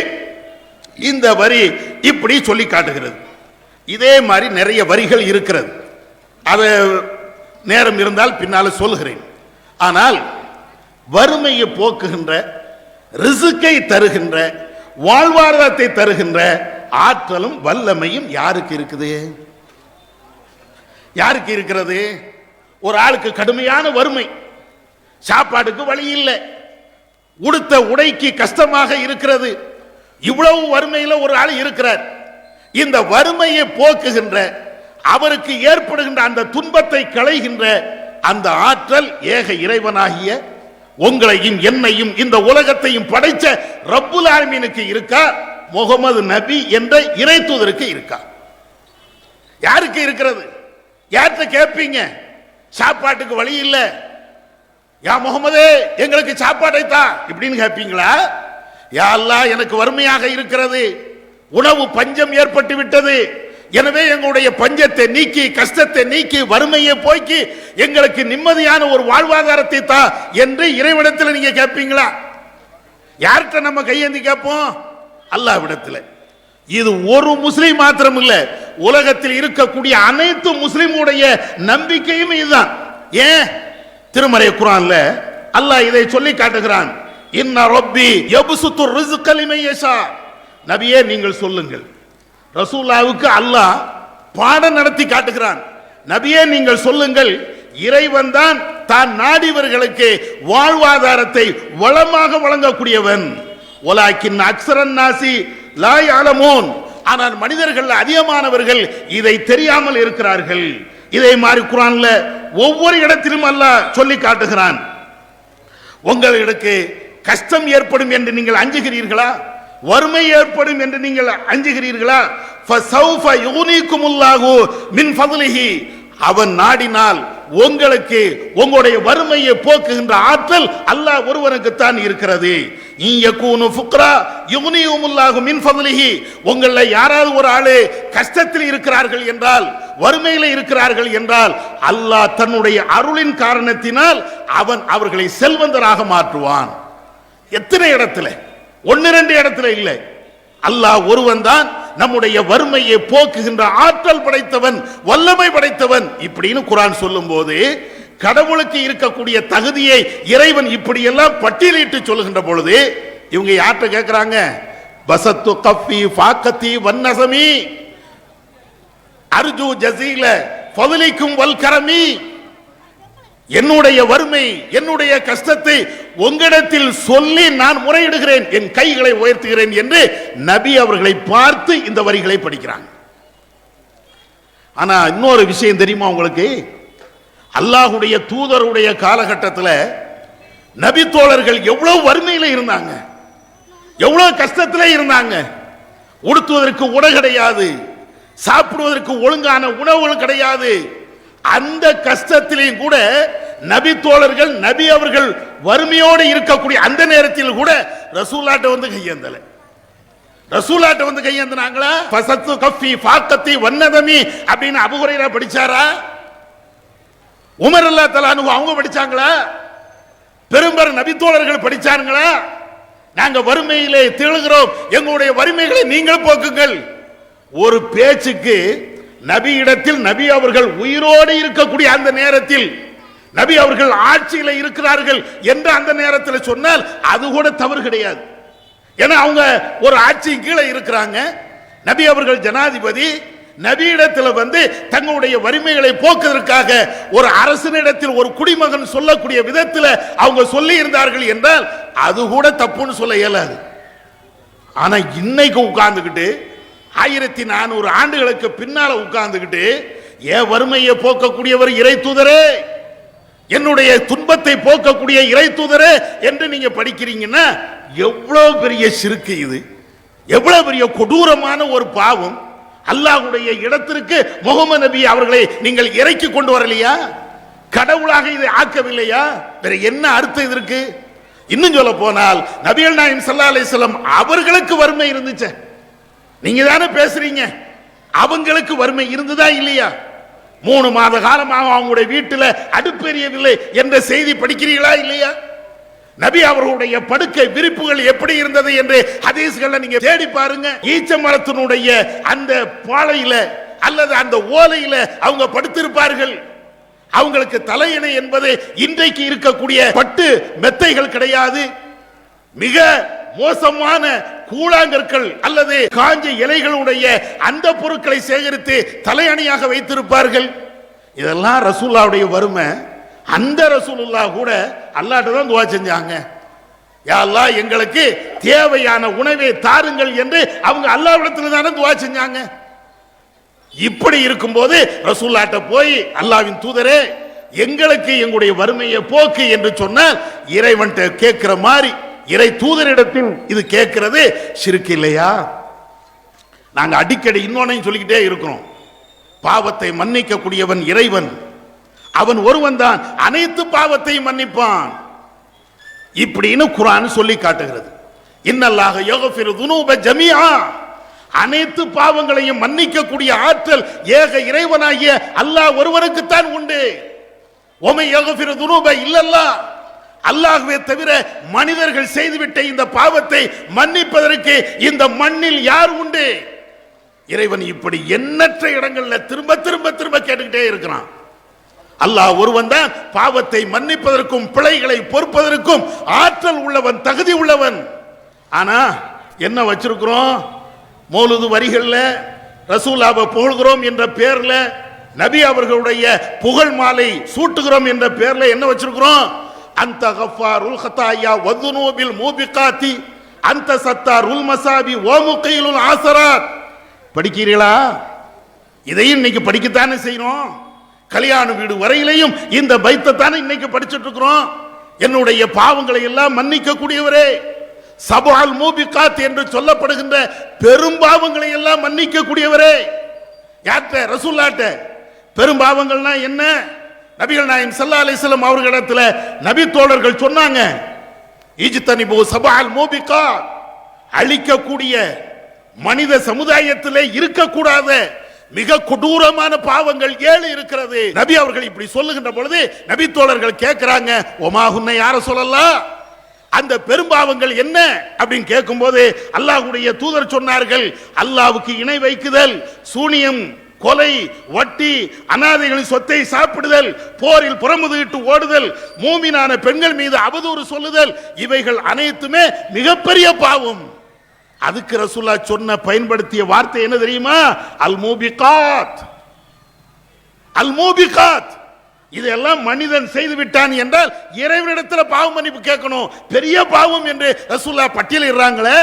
[SPEAKER 2] இந்த வரி இப்படி சொல்லி காட்டுகிறது. இதே மாதிரி நிறைய வரிகள் இருக்கிறது. அது நேரம் இருந்தால் பின்னால சொல்கிறேன். ஆனால் வறுமையை போக்குகின்ற, ரிசுக்கை தருகின்ற, வாழ்வாதாரத்தை தருகின்ற ஆற்றலும் வல்லமையும் யாருக்கு இருக்குது? யாருக்கு இருக்கிறது? ஒரு ஆளுக்கு கடுமையான வறுமை, சாப்பாட்டுக்கு வழி இல்லை, உடுத்த உடைக்கு கஷ்டமாக இருக்கிறது. இவ்வளவு வறுமையில் ஒரு ஆள் இருக்கிறார். இந்த வறுமையை போக்குகின்ற, அவருக்கு ஏற்படுகின்ற அந்த துன்பத்தை களைகின்ற அந்த ஆற்றல் ஏக இறைவனாகிய உங்களையும் என்னையும் இந்த உலகத்தையும் படைச்ச ரப்புல் ஆலமீனுக்கு இருக்கா? முகமது நபி என்ற இறை தூதருக்கு இருக்கா? யாருக்கு இருக்கிறது? யார்கிட்ட கேட்பீங்க? சாப்பாட்டுக்கு வழி இல்லை, யா முகமதே எங்களுக்கு சாப்பாடை தா இப்படின்னு கேட்பீங்களா? யா அல்லாஹ் எனக்கு வறுமையாக இருக்கிறது, உணவு பஞ்சம் ஏற்பட்டு விட்டது, எனவே எங்களுடைய பஞ்சத்தை நீக்கி, கஷ்டத்தை நீக்கி, வறுமையை போக்கி எங்களுக்கு நிம்மதியான ஒரு வாழ்வாதாரத்தை தா என்று இறைவனிடத்தில் நீங்க கேட்பீங்களா? யார்கிட்ட நம்ம கையேந்தி கேட்போம்? அல்லாஹ்விடத்தில். இது ஒரு முஸ்லிம் மாத்திரம் இல்ல, உலகத்தில் இருக்கக்கூடிய அனைத்து முஸ்லிமுடைய நம்பிக்கையும் இதுதான். ஏன்? திருமறை குர்ஆன்ல அல்லாஹ் இதை சொல்லி காட்டுகிறான். இன்ன ரப்பி யப்சுத்து ரிஸ்க லிமன் யஷா. நபியே நீங்கள் சொல்லுங்கள். ரசூலுல்லாஹ்வுக்கு அல்லாஹ் பாடம் நடத்தி காட்டுகிறான். நபியே நீங்கள் சொல்லுங்கள், இறைவன் தான் தான் நாடியவர்களுக்கு வாழ்வாதாரத்தை வளமாக வழங்கக்கூடியவன். வலாக்கின் அக்ஸரன் நாசி லா யஅலமூன். ஆனால் மனிதர்கள் அதிகமானவர்கள் இதை தெரியாமல் இருக்கிறார்கள். இதை மாதிரி குர்ஆன்ல ஒவ்வொரு இடத்திலும் அல்லாஹ் சொல்லி காட்டுகிறான். உங்களுக்கு கஷ்டம் ஏற்படும் என்று நீங்கள் அஞ்சுகிறீர்களா? வறுமை ஏற்படும் என்று நீங்கள் அஞ்சுகிறீர்களா? ஃபஸௌஃப யுக்னிகுமுல்லாஹு மின் ஃபضலிஹி. அவன் நாடினால் உங்களுக்கு உங்களுடைய வறுமையை போக்குகின்ற ஆற்றல் அல்லாஹ் ஒருவனுக்கு தான் இருக்கிறது. இயகூனு ஃபுக்ரா யுக்னிகுமுல்லாஹு மின் ஃபضலிஹி. உங்கள யாராவது ஒரு ஆளு கஷ்டத்தில் இருக்கிறார்கள் என்றால், வறுமையில் இருக்கிறார்கள் என்றால், அல்லாஹ் தன்னுடைய அருளின் காரணத்தினால் அவன் அவர்களை செல்வந்தராக மாற்றுவான். எத்தனை இடத்துல? ஒன்னு ரெண்டு இடத்துல இல்லை. அல்லாஹ் ஒருவன் தான் நம்முடைய வறுமையை போக்குகின்ற ஆற்றல் படைத்தவன், வல்லமை படைத்தவன் இப்படின்னு குர்ஆன் சொல்லும் போது, கடவுளுக்கு இருக்கக்கூடிய தகுதியை இறைவன் இப்படியெல்லாம் பட்டியலிட்டு சொல்லுகின்ற பொழுது இவங்க யார்கிட்ட கேட்கிறாங்க? பசத்து கஃபி ஃபாக்கத்தி வன்னசமி அர்ஜு ஜஸீல ஃபضலிக்கும் வல் கரமி. என்னுடைய வறுமை, என்னுடைய கஷ்டத்தை உங்களிடத்தில் சொல்லி நான் முறையிடுகிறேன், என் கைகளை உயர்த்துகிறேன் என்று நபி அவர்களை பார்த்து இந்த வரிகளை படிக்கிறாங்க. ஆனா இன்னொரு விஷயம் தெரியுமா உங்களுக்கு? அல்லாஹ்வுடைய தூதருடைய காலகட்டத்தில் நபி தோழர்கள் எவ்வளவு வறுமையில இருந்தாங்க, எவ்வளவு கஷ்டத்திலே இருந்தாங்க. உடுத்துவதற்கு உடை கிடையாது, சாப்பிடுவதற்கு ஒழுங்கான உணவுகள் கிடையாது. அந்த கஷ்டத்திலையும் கூட நபி தோழர்கள், நபி அவர்கள் வறுமையோடு இருக்கக்கூடிய அந்த நேரத்தில் கூட ரசூலாட்ட வந்து கையேந்தல. ரசூலாட்ட வந்து கையேந்தினாங்களா? ஃபஸத்து கஃபி ஃபாக்கத்தி வன்னதமி அப்படின்னு அபூ ஹுரைரா படிச்சாரா? உமர் ரலியல்லாஹு தஆலா அன்ஹு அவங்க படிச்சாங்களா? பெரும்பெரும் நபி தோழர்கள் படிச்சாங்களா? நாங்க வறுமையிலே திகழ்கிறோம், எங்களுடைய வறுமைகளை நீங்கள் போக்குங்கள். ஒரு பேச்சுக்கு நபி இடத்தில் நபி அவர்கள் உயிரோடு இருக்கக்கூடிய அந்த நேரத்தில், நபி அவர்கள் ஆட்சியில் இருக்கிறார்கள் என்ற அந்த நேரத்தில் சொன்னால் அது கூட தவறு கிடையாது. ஏன்னா அவங்க ஒரு ஆட்சியின் கீழே இருக்கிறாங்க, நபி அவர்கள் ஜனாதிபதி, நபியிடத்தில் வந்து தங்களுடைய வறுமைகளை போக்குவதற்காக ஒரு அரசனிடத்தில் ஒரு குடிமகன் சொல்லக்கூடிய விதத்தில் அவங்க சொல்லி இருந்தார்கள் என்றால் அது கூட தப்புன்னு சொல்ல இயலாது. ஆனா இன்னைக்கு உட்கார்ந்துகிட்டு 1400 ஆண்டுகளுக்கு பின்னால உட்கார்ந்துகிட்டு ஏன் வறுமையை போக்கக்கூடியவர் இறை தூதரே, என்னுடைய துன்பத்தை போக்கக்கூடிய இறை தூதரே என்று நீங்க படிக்கிறீங்கன்னா எவ்வளவு பெரிய சிறுக்கு இது, எவ்வளவு பெரிய கொடூரமான ஒரு பாவம். அல்லாஹ்வுடைய இடத்திற்கு முகமது நபி அவர்களை நீங்கள் இறக்கி கொண்டு வரலையா? கடவுளாக இதை ஆக்கவில்லையா? வேற என்ன அர்த்தம் இதற்கு? இன்னும் சொல்ல போனால் நபிகள் நாயகம் ஸல்லல்லாஹு அலைஹி வஸல்லம் அவர்களுக்கு வறுமை இருந்துச்சு, நீங்க தானே பேசுறீங்க. அவங்களுக்கு வறுமை இருந்ததா இல்லையா? 3 மாத காலமாக அவங்களுடைய வீட்டில் அடுப்பு எரியவில்லை என்ற செய்தி படிக்கிறீர்களா இல்லையா? நபி அவர்களுடைய படுக்கை விரிப்புகள் எப்படி இருந்தது என்று ஹதீஸ்களை நீங்க தேடி பாருங்க. ஈச்ச மரத்தினுடைய அந்த பாலையில அல்லது அந்த ஓலையில அவங்க படுத்திருப்பார்கள். அவங்களுக்கு தலையணை என்பது இன்றைக்கு இருக்கக்கூடிய பட்டு மெத்தைகள் கிடையாது. மிக மோசமான கூழாங்கற்கள் அல்லது காஞ்ச இலைகளுடைய அந்த பொருட்களை சேகரித்து தலையணியாக வைத்திருப்பார்கள். இதெல்லாம் ரசூலுல்லாஹ்வுடைய வறுமை. அந்த ரசூலுல்லாஹ் கூட அல்லாஹ்ட்ட தான் துஆ செஞ்சாங்க, யா அல்லாஹ் எங்களுக்கு தேவையான உணவை தாருங்கள் என்று அவங்க அல்லாஹ்விடத்தில் தானே துஆ செஞ்சாங்க. இப்படி இருக்கும்போது ரசூலுல்லாஹ்ட்ட போய் அல்லாஹ்வின் தூதரே எங்களுக்கு எங்களுடைய வறுமையை போக்கு என்று சொன்னால் இறைவன்ட்ட கேட்கிற மாதிரி இறை தூதரிடத்தில் இது கேட்கிறது ஷிர்க் இல்லையா? நாங்க அடிக்கடி இன்னொன்னையும் சொல்லிக்கிட்டே இருக்கிறோம், பாவத்தை மன்னிக்க கூடியவன் இறைவன், அவன் ஒருவன் தான் அனைத்து பாவத்தையும் மன்னிப்பான் இப்படின்னு குர்ஆன் சொல்லி காட்டுகிறது. இன்னல்லாஹ யக்ஃபிரு துனூப ஜமீஆ, அனைத்து பாவங்களையும் மன்னிக்க கூடிய ஆற்றல் ஏக இறைவனாகிய அல்லாஹ் ஒருவனுக்கு தான் உண்டு. ஒமை யக்ஃபிரு துனூப இல்லல்லாஹ், அல்லாஹ்வே தவிர மனிதர்கள் செய்துவிட்ட இந்த பாவத்தை மன்னிப்பதற்கு இந்த மண்ணில் யார் உண்டு? இறைவன் இப்படி எண்ணற்ற இடங்கள்ல திரும்ப திரும்ப திரும்ப கேட்டுக்கிட்டே இருக்கிறான். அல்லாஹ் ஒருவன் தான் பாவத்தை மன்னிப்பதற்கும் பிழைகளை பொறுப்பதற்கும் ஆற்றல் உள்ளவன், தகுதி உள்ளவன். ஆனா என்ன வச்சிருக்கிறோம்? மௌலூது வரிகள்ல ரசூலாவை புகழ்கிறோம் என்ற பேர்ல, நபி அவர்களுடைய புகழ் மாலை சூட்டுகிறோம் என்ற பேர்ல என்ன வச்சிருக்கிறோம்? அந்த கஃபாருல் ஹதாயா வதுனூபில் மூபிகாத்தி அந்த சத்தாருல் மசாபி வ முகீலுல் ஆசராத். படிக்கிறீங்களா? இதையும் இன்னைக்கு படிக்கத்தானே செய்யணும். கல்யாண வீடு வரையிலையும் இந்த பைத்தை தானே இன்னைக்கு படிச்சுட்டு இருக்கிறோம். என்னுடைய பாவங்களை எல்லாம் மன்னிக்க கூடியவரே, சபுல் மூபிகாத் என்று சொல்லப்படுகின்ற பெரும்பாவங்களை எல்லாம் மன்னிக்க கூடியவரே. யார்ட்ட? ரசூலுல்லாஹ்ட்ட. பெரும்பாவங்கள்னா என்ன? நபிகள் நாயகம் ஸல்லல்லாஹு அலைஹி வஸல்லம் அவர்களிடத்துல நபி தோழர்கள் சொன்னாங்க, இஜ்தனிபு சபுல் மூபிகாத், அழிக்கக்கூடிய மனித சமுதாயத்திலே இருக்கக்கூடாத மிக கொடூரமான பாவங்கள் 7 இருக்கிறது. நபி அவர்கள் இப்படி சொல்லுகின்ற பொழுது நபி தோழர்கள் கேட்கிறாங்க, ஒமாஹுன்ன யார சொல்லலாம், அந்த பெரும்பாவங்கள் என்ன அப்படின்னு கேட்கும்போது அல்லாஹ்வுடைய தூதர் சொன்னார்கள், அல்லாஹ்வுக்கு இணை வைக்குதல், சூனியம், கொலை, வட்டி, அனாதைகளின் சொத்தை சாப்பிடுதல், போரில் புறமுதுகிட்டு ஓடுதல், மூமினான பெண்கள் மீது அவதூறு சொல்லுதல், இவைகள் அனைத்துமே மிகப்பெரிய பாவம். அதுக்கு ரசூலுல்லாஹ் சொன்ன பயன்படுத்திய வார்த்தை என்ன தெரியுமா? அல் மூபிகாத். அல் மூபிகாத். இதெல்லாம் மனிதன் செய்து விட்டான் என்றால் இறைவனிடத்தில் பாவ மன்னிப்பு கேட்கணும். பெரிய பாவம் என்று ரசூலுல்லாஹ் பட்டியலிடுறாங்களே,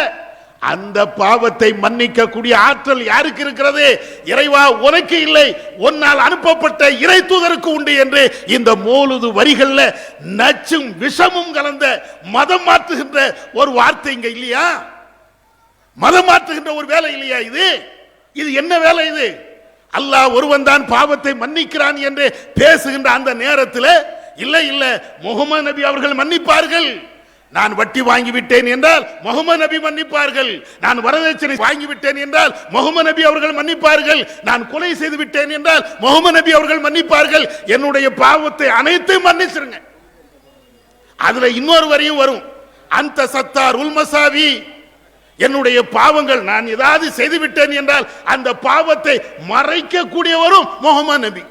[SPEAKER 2] அந்த பாவத்தை மன்னிக்க கூடிய ஆற்றல் யாருக்கு இருக்கிறது? இறைவா உனக்கு இல்லை, உன்னால் அனுப்பப்பட்ட இறை தூதருக்கு உண்டு என்று இந்த மௌலூது வரிகள்ல நச்சும் விஷமும் கலந்த மதம் மாற்றுகின்ற ஒரு வார்த்தை இங்க இல்லையா? மதம் மாற்றுகின்ற ஒரு வேலை இல்லையா இது? இது என்ன வேலை இது? அல்லாஹ் ஒருவன் தான் பாவத்தை மன்னிக்கிறான் என்று பேசுகின்ற அந்த நேரத்தில் இல்லை இல்லை, முஹம்மது நபி அவர்கள் மன்னிப்பார்கள். நான் வட்டி வாங்கிவிட்டேன் என்றால் முஹம்மது நபி மன்னிப்பார்கள். நான் வரதட்சணை வாங்கிவிட்டேன் என்றால் முஹம்மது நபி அவர்கள் மன்னிப்பார்கள். நான் கொலை செய்து விட்டேன் என்றால் முஹம்மது நபி அவர்கள் மன்னிப்பார்கள். என்னுடைய பாவத்தை அனைத்தையும் மன்னிச்சிருங்க. அதுல இன்னொரு வரியும் வரும், அந்த சத்தார் உல் மசாவி, என்னுடைய பாவங்கள் நான் ஏதாவது செய்து விட்டேன் என்றால் அந்த பாவத்தை மறைக்க கூடியவரும் முஹம்மது நபி.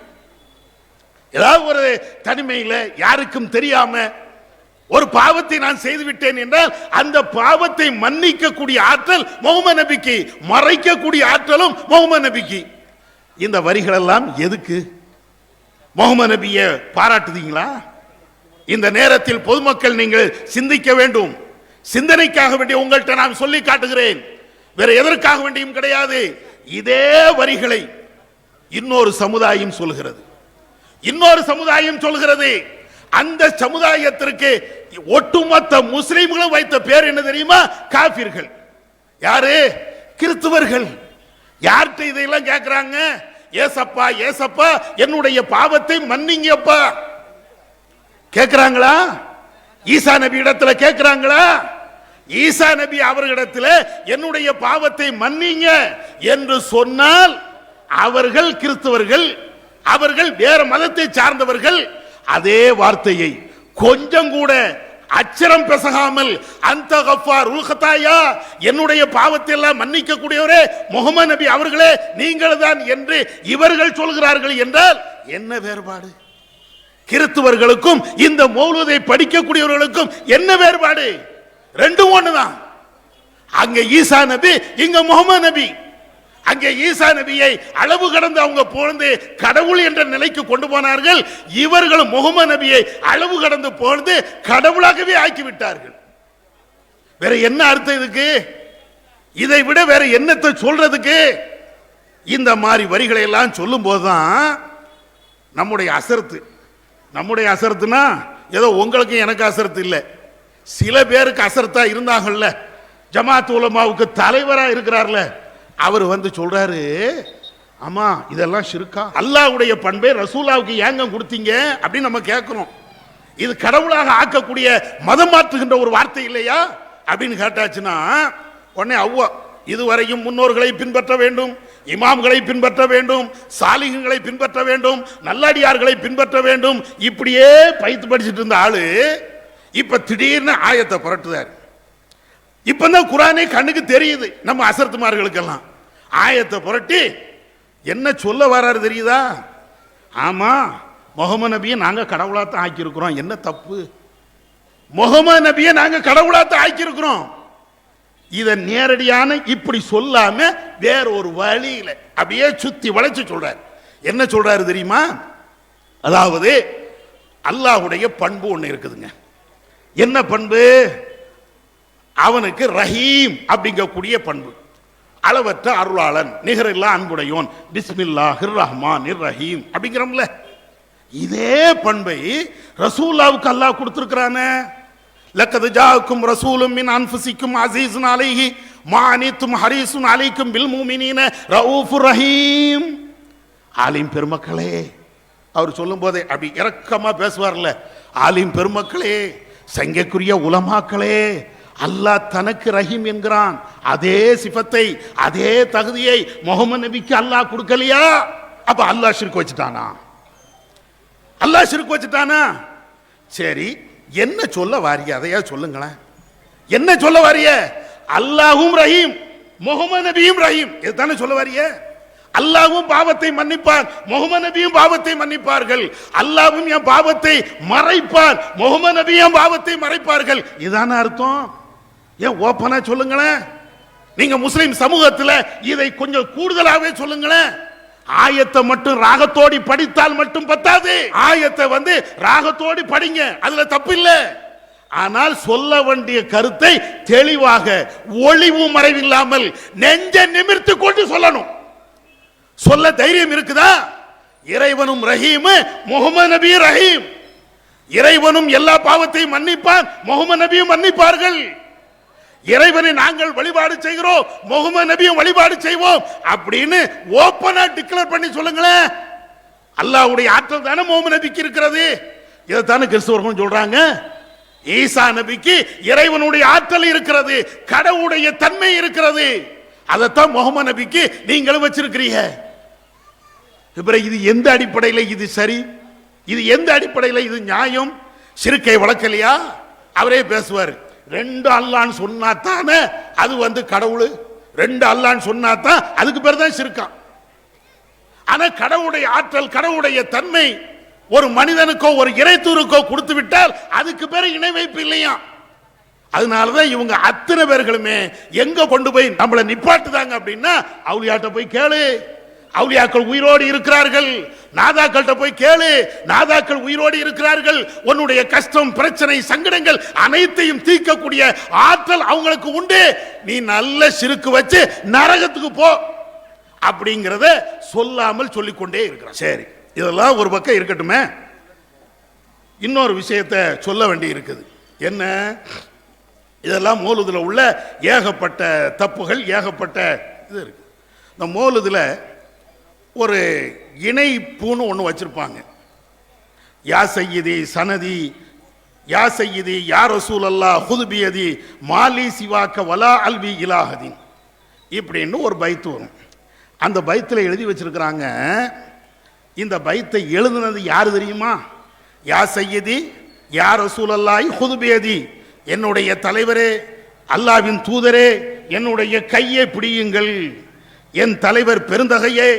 [SPEAKER 2] ஏதாவது ஒரு தனிமையில் யாருக்கும் தெரியாம ஒரு பாவத்தை நான் செய்து விட்டேன் என்றால் அந்த பாவத்தை மன்னிக்க கூடிய ஆற்றல் முஹம்மது நபிக்கு, மறைக்க கூடிய ஆற்றலும் முஹம்மது நபிக்கு.
[SPEAKER 1] இந்த வரிகள் எல்லாம் எதுக்கு? முகமது நபியை பாராட்டுதீங்களா? இந்த நேரத்தில் பொதுமக்கள் நீங்கள் சிந்திக்க வேண்டும். சிந்தனைக்காக வேண்டிய உங்கள்கிட்ட நான் சொல்லி காட்டுகிறேன், வேற எதற்காக வேண்டியும் கிடையாது. இதே வரிகளை இன்னொரு சமுதாயம் சொல்கிறது, இன்னொரு சமுதாயம் சொல்கிறது. அந்த சமுதாயத்திற்கு ஒட்டுமொத்த முஸ்லிம்களும் வைத்த பேர் என்ன தெரியுமா? காபிர்கள். யாரு? கிறிஸ்துவர்கள். யார்கிட்ட இதையெல்லாம் கேட்கிறாங்க? ஏசப்பா ஏசப்பா என்னுடைய பாவத்தை மன்னிங்கப்பா கேட்கிறாங்களா? ஈசா நபி இடத்துல கேட்கிறாங்களா? ஈசா நபி அவர்களிடத்துல என்னுடைய பாவத்தை மன்னிங்க என்று சொன்னால் அவர்கள் கிறிஸ்தவர்கள், அவர்கள் வேற மதத்தை சார்ந்தவர்கள். அதே வார்த்தையை கொஞ்சம் கூட அச்சரம் பெசகாமல் அந்த கஃபார் உல் கதாயா என்னுடைய பாவத்தை எல்லாம் மன்னிக்க கூடியவரே முகமது நபி அவர்களே நீங்கள் தான் என்று இவர்கள் சொல்கிறார்கள் என்றால் என்ன வேறுபாடு? கிறிஸ்தவர்களுக்கும் இந்த மௌலூதை படிக்கக்கூடியவர்களுக்கும் என்ன வேறுபாடு? ரெண்டும் ஒண்ணுதான். அங்க ஈசா நபி, இங்க முகமது நபி. அங்கே ஈசா நபியை அளவு கடந்து அவங்க புகழ்ந்து கடவுள் என்ற நிலைக்கு கொண்டு போனார்கள். இவர்கள் முகமது நபியை அளவு கடந்து புகழ்ந்து கடவுளாகவே ஆக்கிவிட்டார்கள். வேற என்ன அர்த்தம் இதுக்கு? இதை விட வேற என்னத்தை சொல்றதுக்கு? இந்த மாதிரி வரிகளை எல்லாம் சொல்லும் போதுதான் நம்முடைய அசரத்து. நம்முடைய அசரத்துனா ஏதோ உங்களுக்கு எனக்கு அசரத்து இல்லை, சில பேருக்கு அசரத்தா இருந்தாங்கல்ல. ஜமாத் உலமாவுக்கு தலைவரா இருக்கிறார்ல, அவர் வந்து சொல்றாரு, ஆமா இதெல்லாம் ஷிர்கா, அல்லாஹ்வுடைய பண்பை ரசூலாவுக்கு ஏங்க கொடுத்தீங்க அப்படின்னு நம்ம கேட்கிறோம். இது கடவுளாக ஆக்கக்கூடிய மதம் மாற்றுகின்ற ஒரு வார்த்தை இல்லையா அப்படின்னு கேட்டாச்சுன்னா உடனே அவ்வா இதுவரையும் முன்னோர்களை பின்பற்ற வேண்டும், இமாம்களை பின்பற்ற வேண்டும், சாலிகங்களை பின்பற்ற வேண்டும், நல்லடியார்களை பின்பற்ற வேண்டும், இப்படியே பைத்து படிச்சுட்டு இருந்த ஆளு இப்ப திடீர்னு ஆயத்தை புரட்டுதார். இப்பதான் குரானே கண்ணுக்கு தெரியுது நம்ம அசரத்துமார்களுக்கெல்லாம். ஆயத்தை புரட்டி என்ன சொல்ல வராரு தெரியுதா? ஆமா முகமது நபியை நாங்க கடவுளாத்தான் ஆக்கியிருக்கிறோம், என்ன தப்பு? முகமது நபியை நாங்க கடவுளாத்தான் ஆக்கியிருக்கிறோம். இத நேரடியான இப்படி சொல்லாம வேற ஒரு வழியில அப்படியே சுத்தி வளைச்சு சொல்றாரு. என்ன சொல்றாரு தெரியுமா? அதாவது அல்லாஹ்வுடைய பண்பு ஒண்ணு இருக்குதுங்க. என்ன பண்பு? அவனுக்கு ரஹீம் அப்படிங்கக்கூடிய பண்பு, அளவற்ற அருளாளன், நிகரில்லா அன்புடையோன், பிஸ்மில்லாஹிர் ரஹ்மானிர் ரஹீம் அப்படிங்கிறோம்ல. இதே பண்பை ரசூலுல்லாஹ்வுக்கு அல்லாஹ் கொடுத்திருக்கிறானே. லக்கத் ஜாஅக்கும் ரசூலும் மின் அன்ஃபுசிக்கும் அஸீஸுன் அலைஹி மா அனித்தும் ஹரீஸுன் அலைக்கும் பில் முஃமினீன ரഊஃபுர் ரஹீம். ஆலிம் பெருமக்களே, அவர் சொல்லும் போதே அப்படி இரக்கமா பேசுவார்ல, ஆலிம் பெருமக்களே, சங்கைக்குரிய உலமாக்களே, அல்லாஹ் தனக்கு ரஹீம் என்கிறான். அதே சிஃபத்தை அதே தகுதியை முகமது நபிக்கு அல்லாஹ் கொடுக்கலையா? அப்ப அல்லாஹ் ஷிர்க் வச்சுட்டானா? அல்லாஹ் ஷிர்க் வச்சுட்டானா? சரி, என்ன சொல்ல வாரிய அதையா சொல்லுங்களேன். என்ன சொல்ல வாரிய? அல்லாஹும் ரஹீம், முகமது நபியும் ரஹீம், இதுதானே சொல்ல வாரிய. அல்லாஹ்வும் பாவத்தை மன்னிப்பார், முகமது நபியும் பாவத்தை மன்னிப்பார்கள். அல்லாஹ்வும் என் பாவத்தை மறைப்பார், முகமது நபியும் பாவத்தை மறைப்பார்கள். இதான அர்த்தம்? ஏன் ஓப்பனா சொல்லுங்களேன். நீங்க முஸ்லிம் சமூகத்தில் இதை கொஞ்சம் கூடுதலாகவே சொல்லுங்களேன். ஆயத்தை மட்டும் ராகத்தோடி படித்தால் மட்டும் பத்தாது. ஆயத்தை வந்து ராகத்தோடி படிங்க, அதுல தப்பு இல்லை. ஆனால் சொல்ல வேண்டிய கருத்தை தெளிவாக ஒளிவு மறைவில்லாமல் நெஞ்ச நிமிர்த்து கொண்டு சொல்லணும். சொல்ல தைரியம் இருக்குதா? இறைவனும் ரஹீம், முகமது நபி ரஹீம். இறைவனும் எல்லா பாவத்தையும் மன்னிப்பான், முகமது நபியும் மன்னிப்பார்கள். இறைவனை நாங்கள் வழிபாடு செய்கிறோம், முகமது நபியும் வழிபாடு செய்வோம் அப்படின்னு ஓப்பனா டிக்ளேர் பண்ணி சொல்லுங்களேன். அல்லாஹ்வுடைய ஆற்றல் தானே முகமது நபிக்கு இருக்கிறது. இதைத்தானே கிறிஸ்தவர்கள் சொல்றாங்க. ஈசா நபிக்கு இறைவனுடைய ஆற்றல் இருக்கிறது, கடவுளுடைய தன்மை இருக்கிறது. அதைத்தான் முகமது நபிக்கு நீங்களும் வச்சிருக்கிறீங்க. இது எந்த அடிப்படையில் இது சரி? இது எந்த அடிப்படையில் இது நியாயம்? ஷிர்கை வளர்க்கலையா? அவரே பேசுவார். ரெண்டு அல்லான்னு சொன்னா தானே அது வந்து கடவுள். ரெண்டு அல்லான்னு சொன்னா தான் அதுக்கு பேர் தான் ஷிர்கான். ஆனா கடவுளுடைய ஆற்றல், கடவுளுடைய தன்மை ஒரு மனிதனுக்கோ ஒரு இறைத்தூருக்கோ கொடுத்து விட்டால் அதுக்கு பேர் இணை வைப்பு இல்லையா? அதனாலதான் இவங்க அத்தனை பேர்களுமே எங்க கொண்டு போய் நம்மளை நிப்பாட்டுதாங்க அப்படின்னா, அவுலியாட்ட போய் கேளு,
[SPEAKER 2] அவுலியாக்கள் உயிரோடு இருக்கிறார்கள், நாதாக்கள்கிட்ட போய் கேளு, நாதாக்கள் உயிரோடு இருக்கிறார்கள், உன்னுடைய கஷ்டம் பிரச்சனை சங்கடங்கள் அனைத்தையும் தீர்க்கக்கூடிய ஆற்றல் அவங்களுக்கு உண்டு, நீ நல்ல சிறுக்கு வச்சு நரகத்துக்கு போ அப்படிங்கிறத சொல்லாமல் சொல்லிக்கொண்டே இருக்கிறான். சரி, இதெல்லாம் ஒரு பக்கம் இருக்கட்டுமே. இன்னொரு விஷயத்தை சொல்ல வேண்டி இருக்குது. என்ன? இதெல்லாம் மௌலூதுல உள்ள ஏகப்பட்ட தப்புகள், ஏகப்பட்ட இது இருக்கு. இந்த மௌலூதுல ஒரு இணைப்புன்னு ஒன்று வச்சிருப்பாங்க. யா சையதி சனதி, யா சையதி யா ரசூலல்லாஹ் ஹுதுபியதி மாலி சிவாக்க வலா அல்வி இலாஹதீன் இப்படின்னு ஒரு பைத்து வரும். அந்த பைத்தில் எழுதி வச்சிருக்கிறாங்க. இந்த பைத்தை எழுதுனது யாரு தெரியுமா? யா சையதி யா ரசூலல்லாஹி ஹுதுபியதி, என்னுடைய தலைவரே, அல்லாஹ்வின் தூதரே, என்னுடைய கையை பிடியுங்கள், என் தலைவர் பெருந்தகையே,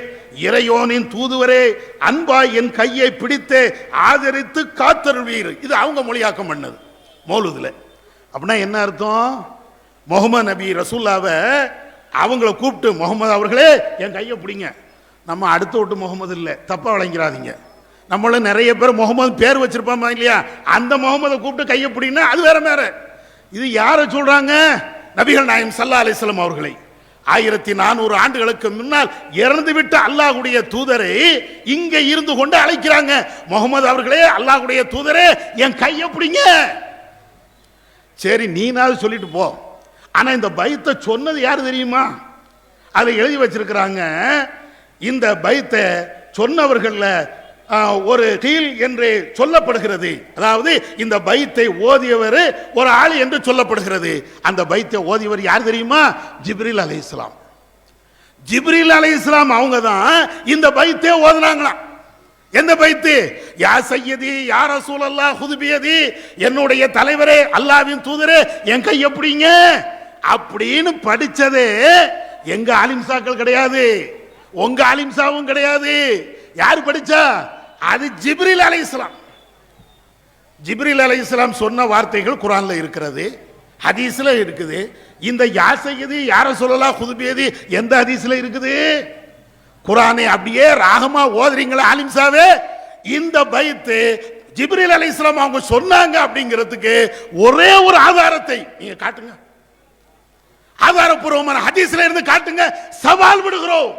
[SPEAKER 2] இறையோனின் தூதுவரே, அன்பாய் என் கையை பிடித்து ஆதரித்து காத்தருள்வீர். இது அவங்க மொழியாக்கம் பண்ணது மௌலூதுல. அப்படின்னா என்ன அர்த்தம்? முகமது நபி ரசூல்லாவை அவங்கள கூப்பிட்டு, முகமது அவர்களே என் கையை பிடிங்க. நம்ம அடுத்த விட்டு முகமது இல்லை, தப்பா வழங்கிறாதீங்க. நம்மள நிறைய பேர் முகமது பேர் வச்சிருப்பாங்க இல்லையா, அந்த முகமதை கூப்பிட்டு கையை பிடிங்கன்னா அது வேற வேற. இது யாரை சொல்றாங்க? நபிகள் நாயகம் ஸல்லல்லாஹு அலைஹி வஸல்லம் அவர்களை 1400 ஆண்டுகளுக்கு முன்னால் இறந்துவிட்ட அல்லாஹ்வுடைய தூதரை இங்க இருந்து கொண்டு அழைக்கிறாங்க. முகமது அவர்களே, அல்லாஹ்வுடைய தூதரே என் கையை பிடிங்க. சரி, நீனாவது சொல்லிட்டு போ. ஆனா இந்த பைத்தை சொன்னது யாரு தெரியுமா? அதை எழுதி வச்சிருக்கிறாங்க. இந்த பைத்தை சொன்னவர்கள்ல ஒரு கீழ் என்று சொல்லப்படுகிறது. அதாவது இந்த பைத்தை ஓதியவர் ஒரு ஆள் என்று சொல்லப்படுகிறது. அந்த பைத்தை ஓதியவர் யார் தெரியுமா? ஜிப்ரீல் அலைஹிஸ்ஸலாம். ஜிப்ரீல் அலைஹிஸ்ஸலாம் அவங்க தான் இந்த பைத்தை ஓதுனாங்களாம். எந்த பைத்து? யா சையதி யா ரசூலல்லாஹ் ஹுதுபியதி, என்னுடைய தலைவரே, அல்லாஹ்வின் தூதரே என் கையை பிடிங்க அப்படின்னு படிச்சதே எங்க ஆலிம்சாக்கள் கிடையாது, உங்க ஆலிம்சாவும் கிடையாது. யார் படிச்சா? அது ஜிப்ரீல் அலைஹிஸ்ஸலாம். ஜிப்ரீல் அலைஹிஸ்ஸலாம் சொன்ன வார்த்தைகள் குர்ஆன்ல இருக்கிறது, ஹதீஸ்ல இருக்குது. இந்த யா சையதி யா ரசூலல்லாஹ் ஹுதுபியதி எந்த ஹதீஸ்ல இருக்குது? குர்ஆனை அப்படியே ராகமா ஓதுறீங்களா ஆலிம்சாவே? இந்த பைத்து ஜிப்ரீல் அலைஹிஸ்ஸலாம் அவங்க சொன்னாங்க அப்படிங்கிறதுக்கு ஒரே ஒரு ஆதாரத்தை நீங்க காட்டுங்க. ஆதாரப்பூர்வமான ஹதீஸ்ல இருந்து காட்டுங்க. சவால் விடுகிறோம்.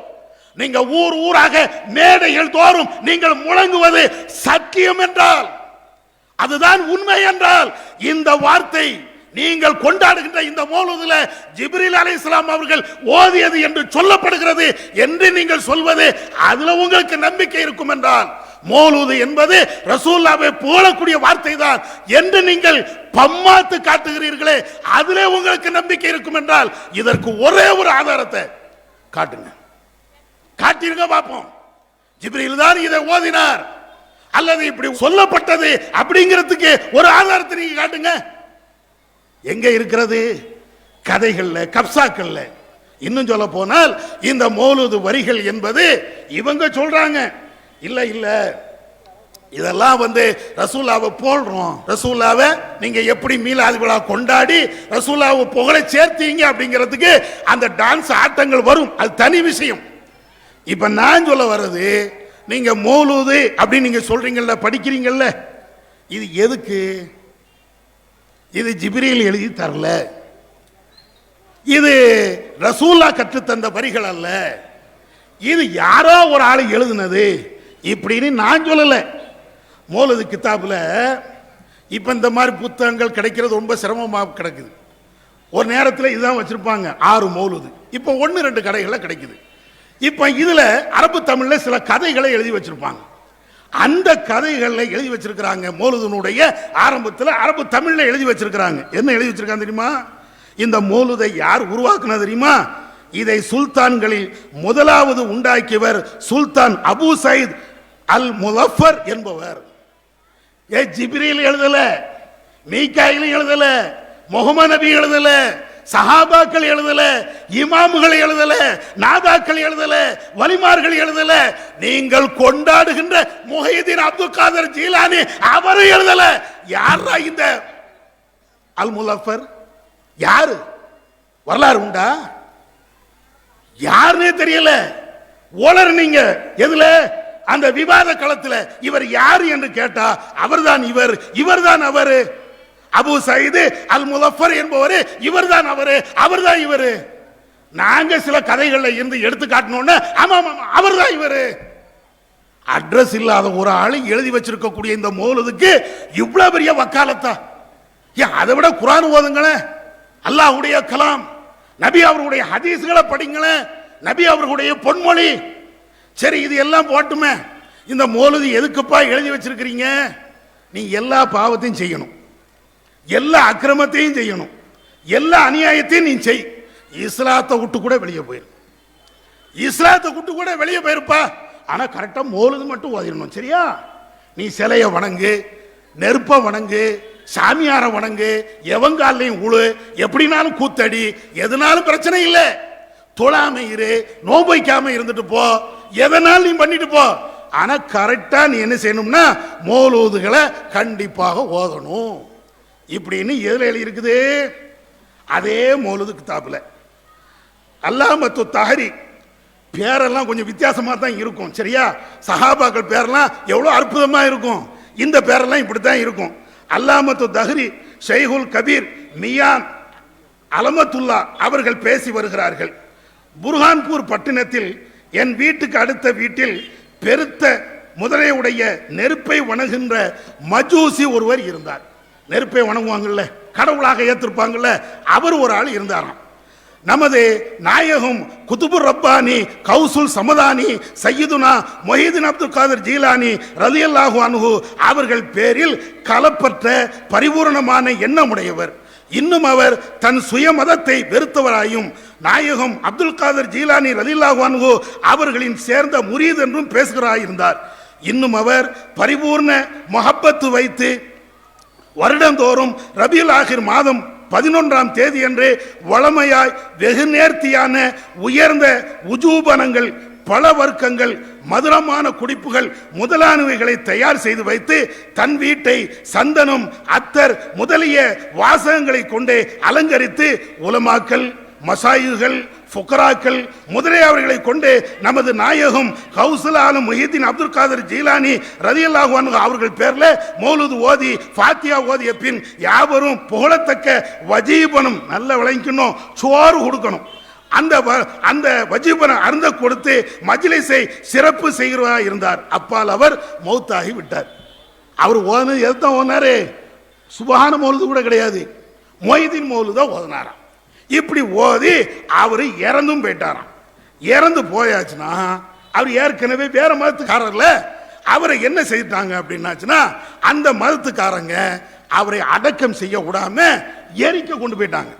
[SPEAKER 2] நீங்க ஊர் ஊராக மேடைகள் தோறும் நீங்கள் முழங்குவது சத்தியம் என்றால், அதுதான் உண்மை என்றால், இந்த வார்த்தை நீங்கள் கொண்டாடுகின்ற இந்த மௌலூதுல ஜிப்ரீல் அலைஹிஸ்ஸலாம் அவர்கள் ஓதியது என்று சொல்லப்படுகிறது என்று நீங்கள் சொல்வது, அதுல உங்களுக்கு நம்பிக்கை இருக்கும் என்றால், மௌலூது என்பது ரசூலுல்லாஹ்வை புகழக்கூடிய வார்த்தை தான் என்று நீங்கள் பம்மாத்து காட்டுகிறீர்களே, அதிலே உங்களுக்கு நம்பிக்கை இருக்கும் என்றால் இதற்கு ஒரே ஒரு ஆதாரத்தை காட்டுங்க. காட்டிருங்க பாப்போம். ஜிப்ரீல் தான் இதை ஓதினார் அல்லது இப்படி சொல்லப்பட்டது அப்படிங்கிறதுக்கு ஒரு ஆதாரத்தை நீங்க காட்டுங்க. எங்க இருக்கிறது? கதைகள்ல, கப்சாக்கள்ல. இன்னும் சொல்ல போனால் இந்த மௌலூது வரிகள் என்பது இவங்க சொல்றாங்க. இல்ல இல்ல, இதெல்லாம் ரசூலுல்லாஹ்வை போல்றோம், ரசூலுல்லாஹ்வை நீங்க எப்படி மீலாது விழா கொண்டாடி ரசூலுல்லாஹ்வை புகழ சேர்த்தீங்க அப்படிங்கிறதுக்கு அந்த டான்ஸ் ஆட்டங்கள் வரும், அது தனி விஷயம். இப்ப நான் சொல்ல வர்றது, நீங்க மௌலூது அப்படின்னு நீங்க சொல்றீங்கல்ல, படிக்கிறீங்கல்ல, இது எதுக்கு? இது ஜிப்ரீல் எழுதி தரல, இது ரசூலுல்லாஹ் கற்று தந்த வரிகள் அல்ல, இது யாரோ ஒரு ஆள் எழுதுனது இப்படின்னு நான் சொல்லல. மௌலூது கிதாபுல இப்ப இந்த மாதிரி புத்தகங்கள் கிடைக்கிறது ரொம்ப சிரமமாக கிடக்குது. ஒரு நேரத்தில் இதுதான் வச்சிருப்பாங்க 6 மௌலூது, இப்ப 1-2 கடைகள்ல கிடைக்குது. இப்ப இதுல அரபு தமிழ்ல சில கதைகளை எழுதி வச்சிருப்பாங்க. அந்த கதைகளை எழுதி வச்சிருக்கிறாங்க. மௌலூதுனுடைய ஆரம்பத்தில் அரபு தமிழ்ல எழுதி வச்சிருக்கிறாங்க. என்ன எழுதி வச்சிருக்காங்க தெரியுமா? இந்த மௌலூதை யார் உருவாக்குனது தெரியுமா? இதை சுல்தான்களில் முதலாவது உண்டாக்கியவர் சுல்தான் அபு சயீத் அல் முலஃபர் என்பவர். ஜிப்ரீல் எழுதல, மீகாயில் எழுதல, முஹம்மது நபி எழுதல, சஹாபாக்கள் எழுதல, இமாம்கள் எழுதல, நாதாக்கள் எழுதல, வலிமார்கள் எழுதல, நீங்கள் கொண்டாடுகின்ற முஹைதீன் அப்துல் காதர் ஜீலானி அவரும் எழுதல. யாரா இந்த அல் முலஃபர்? யாரு? வரலாறு உண்டா? யாருன்னே தெரியல.
[SPEAKER 1] உளர்னீங்க. எதுல? அந்த விவாத களத்துல இவர் யார் என்று கேட்டா அவர்தான் இவர், இவர்தான் அவரு. அபு சயீத் அல் முலஃபர் என்பவர் இவர்தான் அவரு, அவர்தான் இவரு. நாங்க சில கதைகள்ல இருந்து எடுத்து காட்டணும்னு ஆமா ஆமா அவர்தான் இவரு. அட்ரஸ் இல்லாத ஒரு ஆளு எழுதி வச்சிருக்கக்கூடிய இந்த மௌலூதுக்கு இவ்வளவு பெரிய வக்காலத்தா? ஏன் அதை விட குர்ஆன் ஓதுங்களேன், அல்லாஹ்வுடைய கலாம், நபி அவர்களுடைய ஹதீஸ்களை படிங்களேன், நபி அவர்களுடைய பொன்மொழி. சரி, இது எல்லாம் போட்டுமே, இந்த மௌலூது எதுக்குப்பா எழுதி வச்சிருக்கிறீங்க? நீ எல்லா பாவத்தையும் செய்யணும், எல்லா அக்கிரமத்தையும் செய்யணும், எல்லா அநியாயத்தையும் நீ செய், இஸ்லாத்தை விட்டு கூட வெளியே போயிரு, இஸ்லாத்தை விட்டு கூட வெளியே போயிருப்பா. ஆனா கரெக்டா மௌலூது மட்டும் ஓதிடணும். சரியா? நீ சிலைய வணங்கு, நெருப்ப வணங்கு, சாமியார வணங்கு, எவங்காலையும் உழு, எப்படினாலும் கூத்தடி, எதுனாலும் பிரச்சனை இல்லை. தொழாம இரு, நோம்பைக்காம இருந்துட்டு போ, எதனாலும் நீ பண்ணிட்டு போ. ஆனா கரெக்டா நீ என்ன செய்யணும்னா மௌலூதுகளை கண்டிப்பாக ஓதணும். இப்படின்னு எதுல எழுதி இருக்குது? அதே மௌலூது கிதாபுல. அல்லாமத்து தஹரி பேரெல்லாம் கொஞ்சம் வித்தியாசமா தான் இருக்கும். சரியா? சஹாபாக்கள் பேரெல்லாம் எவ்வளவு அற்புதமா இருக்கும், இந்த பேரெல்லாம் இப்படித்தான் இருக்கும். அல்லாமத்து தஹரி ஷைகுல் கபீர் மியான் அலமத்துல்லா அவர்கள் பேசி வருகிறார்கள். புர்ஹான்பூர் பட்டினத்தில் என் வீட்டுக்கு அடுத்த வீட்டில் பெருத்த முதலையுடைய நெருப்பை வணங்குகின்ற மஜூசி ஒருவர் இருந்தார். நெருப்பை வணங்குவாங்கல்ல, கடவுளாக ஏற்றிருப்பாங்கல்ல, அவர் ஒரு ஆள் இருந்தாராம். நமது நாயகம் குதுபுர் ரப்பானி கௌசுல் சமதானி சையதுனா மொஹிதீன் அப்துல் காதர் ஜீலானி ரலியல்லாஹு அன்ஹு அவர்கள் பேரில் கலப்பற்ற பரிபூர்ணமான எண்ணமுடையவர். இன்னும் அவர் தன் சுய மதத்தை வெறுத்தவராயும் நாயகம் அப்துல் காதர் ஜீலானி ரலியல்லாஹு அன்ஹு அவர்களின் சேர்ந்த முரீத் என்றும் பேசுகிறாயிருந்தார். இன்னும் அவர் பரிபூர்ண மஹப்பத்து வைத்து வருடந்தோறும் ரபியுல் ஆகிர் மாதம் 11ஆம் தேதி அன்று வளமையாய் வெகு நேர்த்தியான உயர்ந்த உஜூபனங்கள், பல வர்க்கங்கள், மதுரமான குடிப்புகள் முதலானவைகளை தயார் செய்து வைத்து தன் வீட்டை சந்தனம், அத்தர் முதலிய வாசகங்களை கொண்டே அலங்கரித்து உலமாக்கள், மசாயிகள், ஃபுகராக்கள் முதலியவர்களை கொண்டு நமது நாயகம் கௌசுல் ஆலம் முஹிதீன் அப்துல் காதர் ஜீலானி ரலியல்லாஹு அன்ஹு அவர்கள் பேர்ல மௌலூது ஓதி ஃபாத்தியா ஓதிய பின் யாவரும் புகழத்தக்க வஜீபனம் நல்ல விளங்கிக்கணும், சோறு கொடுக்கணும். அந்த வஜீபனை அருந்த கொடுத்து மஜ்லிஸை சிறப்பு செய்கிறவா இருந்தார். அப்பால் அவர் மௌத்தாகி விட்டார். அவர் ஓதுனது எதுதான் ஓதினாரு? சுபஹான மௌலூது கூட கிடையாது, மொய்தீன் மௌலூதா ஓதினாராம். இப்படி ஓதி அவர் இறந்தும் போயிட்டாராம். இறந்து போயாச்சுன்னா அவர் ஏற்கனவே வேற மதத்துக்காரர்ல, அவரை என்ன செய்தாங்க அப்படின்னாச்சுன்னா அந்த மதத்துக்காரங்க அவரை அடக்கம் செய்ய விடாம எரிக்க கொண்டு போயிட்டாங்க.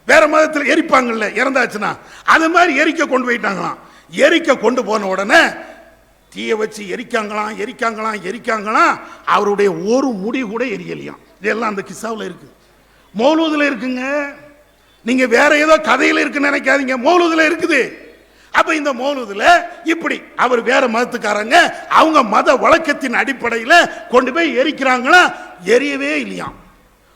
[SPEAKER 1] வேற மதத்தில் எரிப்பாங்கல்ல இறந்தாச்சுன்னா, அது மாதிரி எரிக்க கொண்டு போயிட்டாங்களாம். எரிக்க கொண்டு போன உடனே தீய வச்சு எரிக்காங்களாம். அவருடைய ஒரு முடி கூட எரியலையாம். இதெல்லாம் அந்த கிஸ்ஸாவில் இருக்கு, மௌலூதுல இருக்குங்க. நீங்க வேற ஏதோ கதையில இருக்குன்னு நினைக்காதீங்க, மௌலூதுல இருக்குது. அப்ப இந்த மௌலூதுல இப்படி அவர் வேற மதத்துக்காரங்க அவங்க மத வழக்கத்தின் அடிப்படையில் கொண்டு போய் எரிக்கிறாங்களா, எரியவே இல்லையாம்.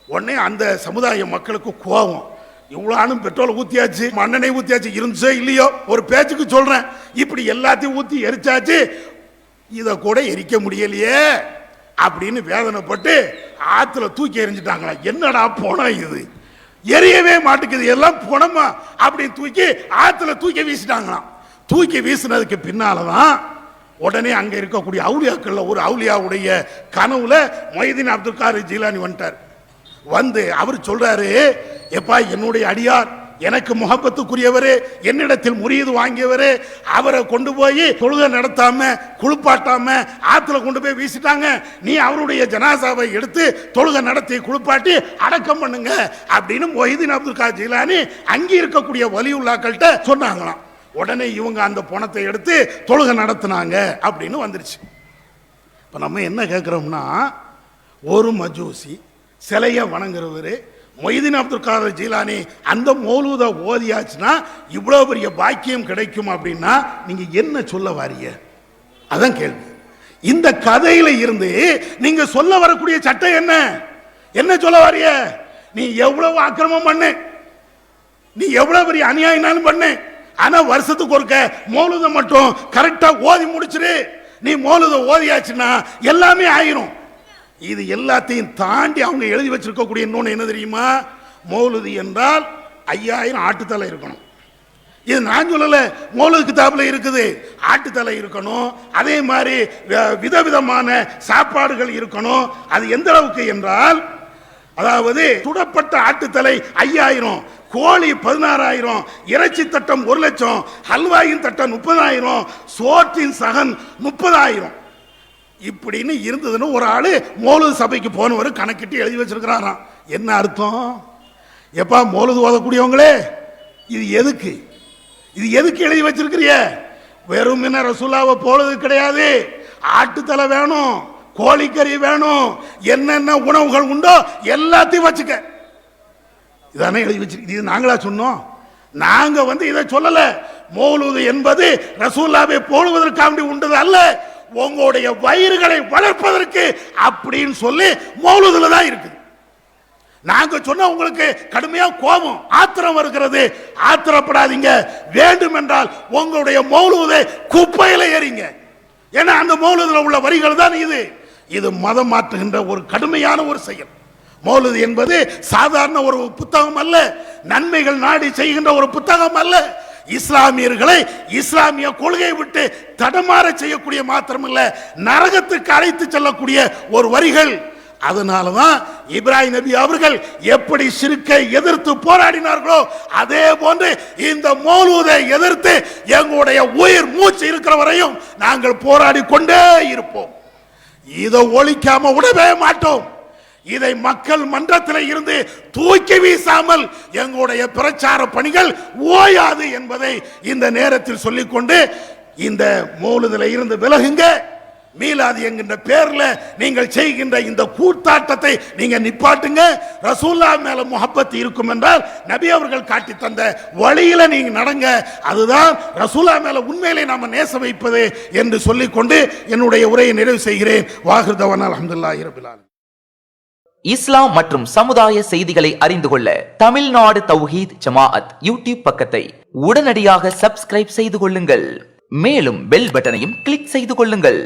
[SPEAKER 1] உடனே அந்த சமுதாய மக்களுக்கு கோபம். இவ்வளவு பெட்ரோல் ஊத்தியாச்சு, மண்ணெண்ணெய் ஊத்தியாச்சு, இருந்துச்சோ இல்லையோ ஒரு பேச்சுக்கு சொல்றேன், இப்படி எல்லாத்தையும் ஊத்தி எரிச்சாச்சு, இத கூட எரிக்க முடியலையே அப்படின்னு வேதனைப்பட்டு ஆத்துல தூக்கி எரிஞ்சிட்டாங்களா. என்னடா போனா இது எரியவே மாட்டுக்குது, எல்லாம் புணமா அப்படின்னு தூக்கி ஆத்துல தூக்கி வீசிட்டாங்களாம். தூக்கி வீசினதுக்கு பின்னாலதான் உடனே அங்க இருக்கக்கூடிய அவுலியாக்கள்ல ஒரு அவுலியாவுடைய கனவுல மொய்தீன் அப்துல் காதர் ஜீலானி வந்துட்டார். வந்து அவர் சொல்றாரு, எப்பா என்னுடைய அடியார், எனக்கு முகப்பத்துக்குரியவரு, என்னிடத்தில் முரீது வாங்கியவரு, அவரை கொண்டு போய் தொழுகை நடத்தாம குளிப்பாட்டாம ஆத்துல கொண்டு போய் வீசிட்டாங்க, நீ அவருடைய ஜனாசாவை எடுத்து தொழுகை நடத்தி குளிப்பாட்டி அடக்கம் பண்ணுங்க அப்படின்னு மொஹிதீன் அப்துல் காதர் ஜீலானி அங்கே இருக்கக்கூடிய வலியுல்லாக்கள்கிட்ட சொன்னாங்களாம். உடனே இவங்க அந்த பணத்தை எடுத்து தொழுகை நடத்தினாங்க அப்படின்னு வந்துருச்சு. இப்ப நம்ம என்ன கேட்கிறோம்னா, ஒரு மஜூசி சிலைய வணங்குறவரு மொய்தீன் அப்துல் காதர் ஜீலானி அந்த மௌலூத ஓதியாச்சுன்னா இவ்வளவு பெரிய பாக்கியம் கிடைக்கும் அப்படின்னா நீங்க என்ன சொல்ல வாரிய? அதான் கேள்வி. இந்த கதையில இருந்து நீங்க சொல்ல வரக்கூடிய சட்டம் என்ன? என்ன சொல்ல வாரிய? நீ எவ்வளவு அக்கிரமம் பண்ணு, நீ எவ்வளவு பெரிய அநியாயம்னாலும் பண்ணு, ஆனா வருஷத்துக்கு ஒருக்க மௌலுத மட்டும் கரெக்டா ஓதி முடிச்சிரு. நீ மௌலுத ஓதியாச்சுன்னா எல்லாமே ஆயிரும். இது எல்லாத்தையும் தாண்டி அவங்க எழுதி வச்சிருக்கக்கூடிய இன்னொன்னு என்ன தெரியுமா? மௌலுது என்றால் 5000 ஆட்டுத்தலை இருக்கணும். இது நான் சொல்லல, மௌலுது கிதாபுல இருக்குது. ஆட்டுத்தலை இருக்கணும், அதே மாதிரி விதவிதமான சாப்பாடுகள் இருக்கணும். அது எந்த அளவுக்கு என்றால், அதாவது சுடப்பட்ட ஆட்டுத்தலை 5000, கோழி 16000, இறைச்சி தட்டம் 1,00,000, ஹல்வாயின் தட்டம் 30,000, சோற்றின் சகன் 30,000. இப்படின்னு இருந்ததுன்னு ஒரு ஆளு மௌலுது சபைக்கு போனவர் கணக்கிட்டு எழுதி வச்சிருக்கிறாராம். என்ன அர்த்தம்? எப்பா மௌலுது ஓதக்கூடியவங்களே, இது எதுக்கு எழுதி வச்சிருக்கிறிய? வெறும் என்ன ரசூலுல்லாஹ்வை போலது கிடையாது. ஆட்டுத்தலை வேணும், கோழிக்கறி வேணும், என்னென்ன உணவுகள் உண்டோ எல்லாத்தையும் வச்சுக்க. இதானே எழுதி வச்சிருக்கு. இது நாங்களா சொன்னோம்? நாங்க இதை சொல்லல. மௌலூது என்பது ரசூலுல்லாஹ்வை போலுவதற்காக உண்டது அல்ல, உங்களுடைய வயிறுகளை வளர்ப்பதற்கு அப்படின்னு சொல்லி மௌலூதுல தான் இருக்குது. நாங்க சொன்ன உங்களுக்கு கடுமையா கோபம், ஆத்திரம் வருகிறது. ஆத்திரப்படாதீங்க. வேண்டும் என்றால் உங்களுடைய மௌலூதை குப்பையில ஏறிங்க. ஏன்னா அந்த மௌலூதுல உள்ள வரிகள் தான் இது மதம் மாற்றுகின்ற ஒரு கடுமையான ஒரு செயல். மௌலூது என்பது சாதாரண ஒரு புத்தகம் அல்ல, நன்மைகள் நாடி செய்கின்ற ஒரு புத்தகம் அல்ல. இஸ்லாமியர்களை இஸ்லாமிய கொள்கையை விட்டு தடமாற செய்யக்கூடிய மாத்திரமல்ல, நரகத்துக்கு அழைத்து செல்லக்கூடிய ஒரு வரிகள். அதனாலதான் இப்ராஹிம் நபி அவர்கள் எப்படி ஷிர்க்கை எதிர்த்து போராடினார்களோ அதே போன்று இந்த மௌலூதை எதிர்த்து எங்களுடைய உயிர் மூச்சு இருக்கிற வரையும் நாங்கள் போராடி கொண்டே இருப்போம். இதை ஒழிக்காம விடவே மாட்டோம். இதை மக்கள் மன்றத்தில் இருந்து தூக்கி வீசாமல் எங்களுடைய பிரச்சார பணிகள் ஓயாது என்பதை இந்த நேரத்தில் சொல்லிக்கொண்டு, இந்த மௌலூதுல இருந்து விலகுங்க. மீலாது என்கின்ற பேர்ல நீங்கள் செய்கின்ற இந்த கூத்தாட்டத்தை நீங்க நிப்பாட்டுங்க. ரசூலுல்லாஹ் மேல முஹப்பத் இருக்கும் என்றால் நபி அவர்கள் காட்டி தந்த வழியில நீங்க நடங்க. அதுதான் ரசூலுல்லாஹ் மேல உண்மையிலே நாம நேசம் வைப்பது என்று சொல்லிக்கொண்டு என்னுடைய உரையை நிறைவு செய்கிறேன். வாஹிர் தவானா அல்ஹம்துலில்லாஹி ரப்பில் ஆலமீன்.
[SPEAKER 3] இஸ்லாம் மற்றும் சமுதாய செய்திகளை அறிந்து கொள்ள தமிழ்நாடு தௌஹீத் ஜமாஅத் யூடியூப் பக்கத்தை உடனடியாக சப்ஸ்கிரைப் செய்து கொள்ளுங்கள். மேலும் பெல் பட்டனையும் கிளிக் செய்து கொள்ளுங்கள்.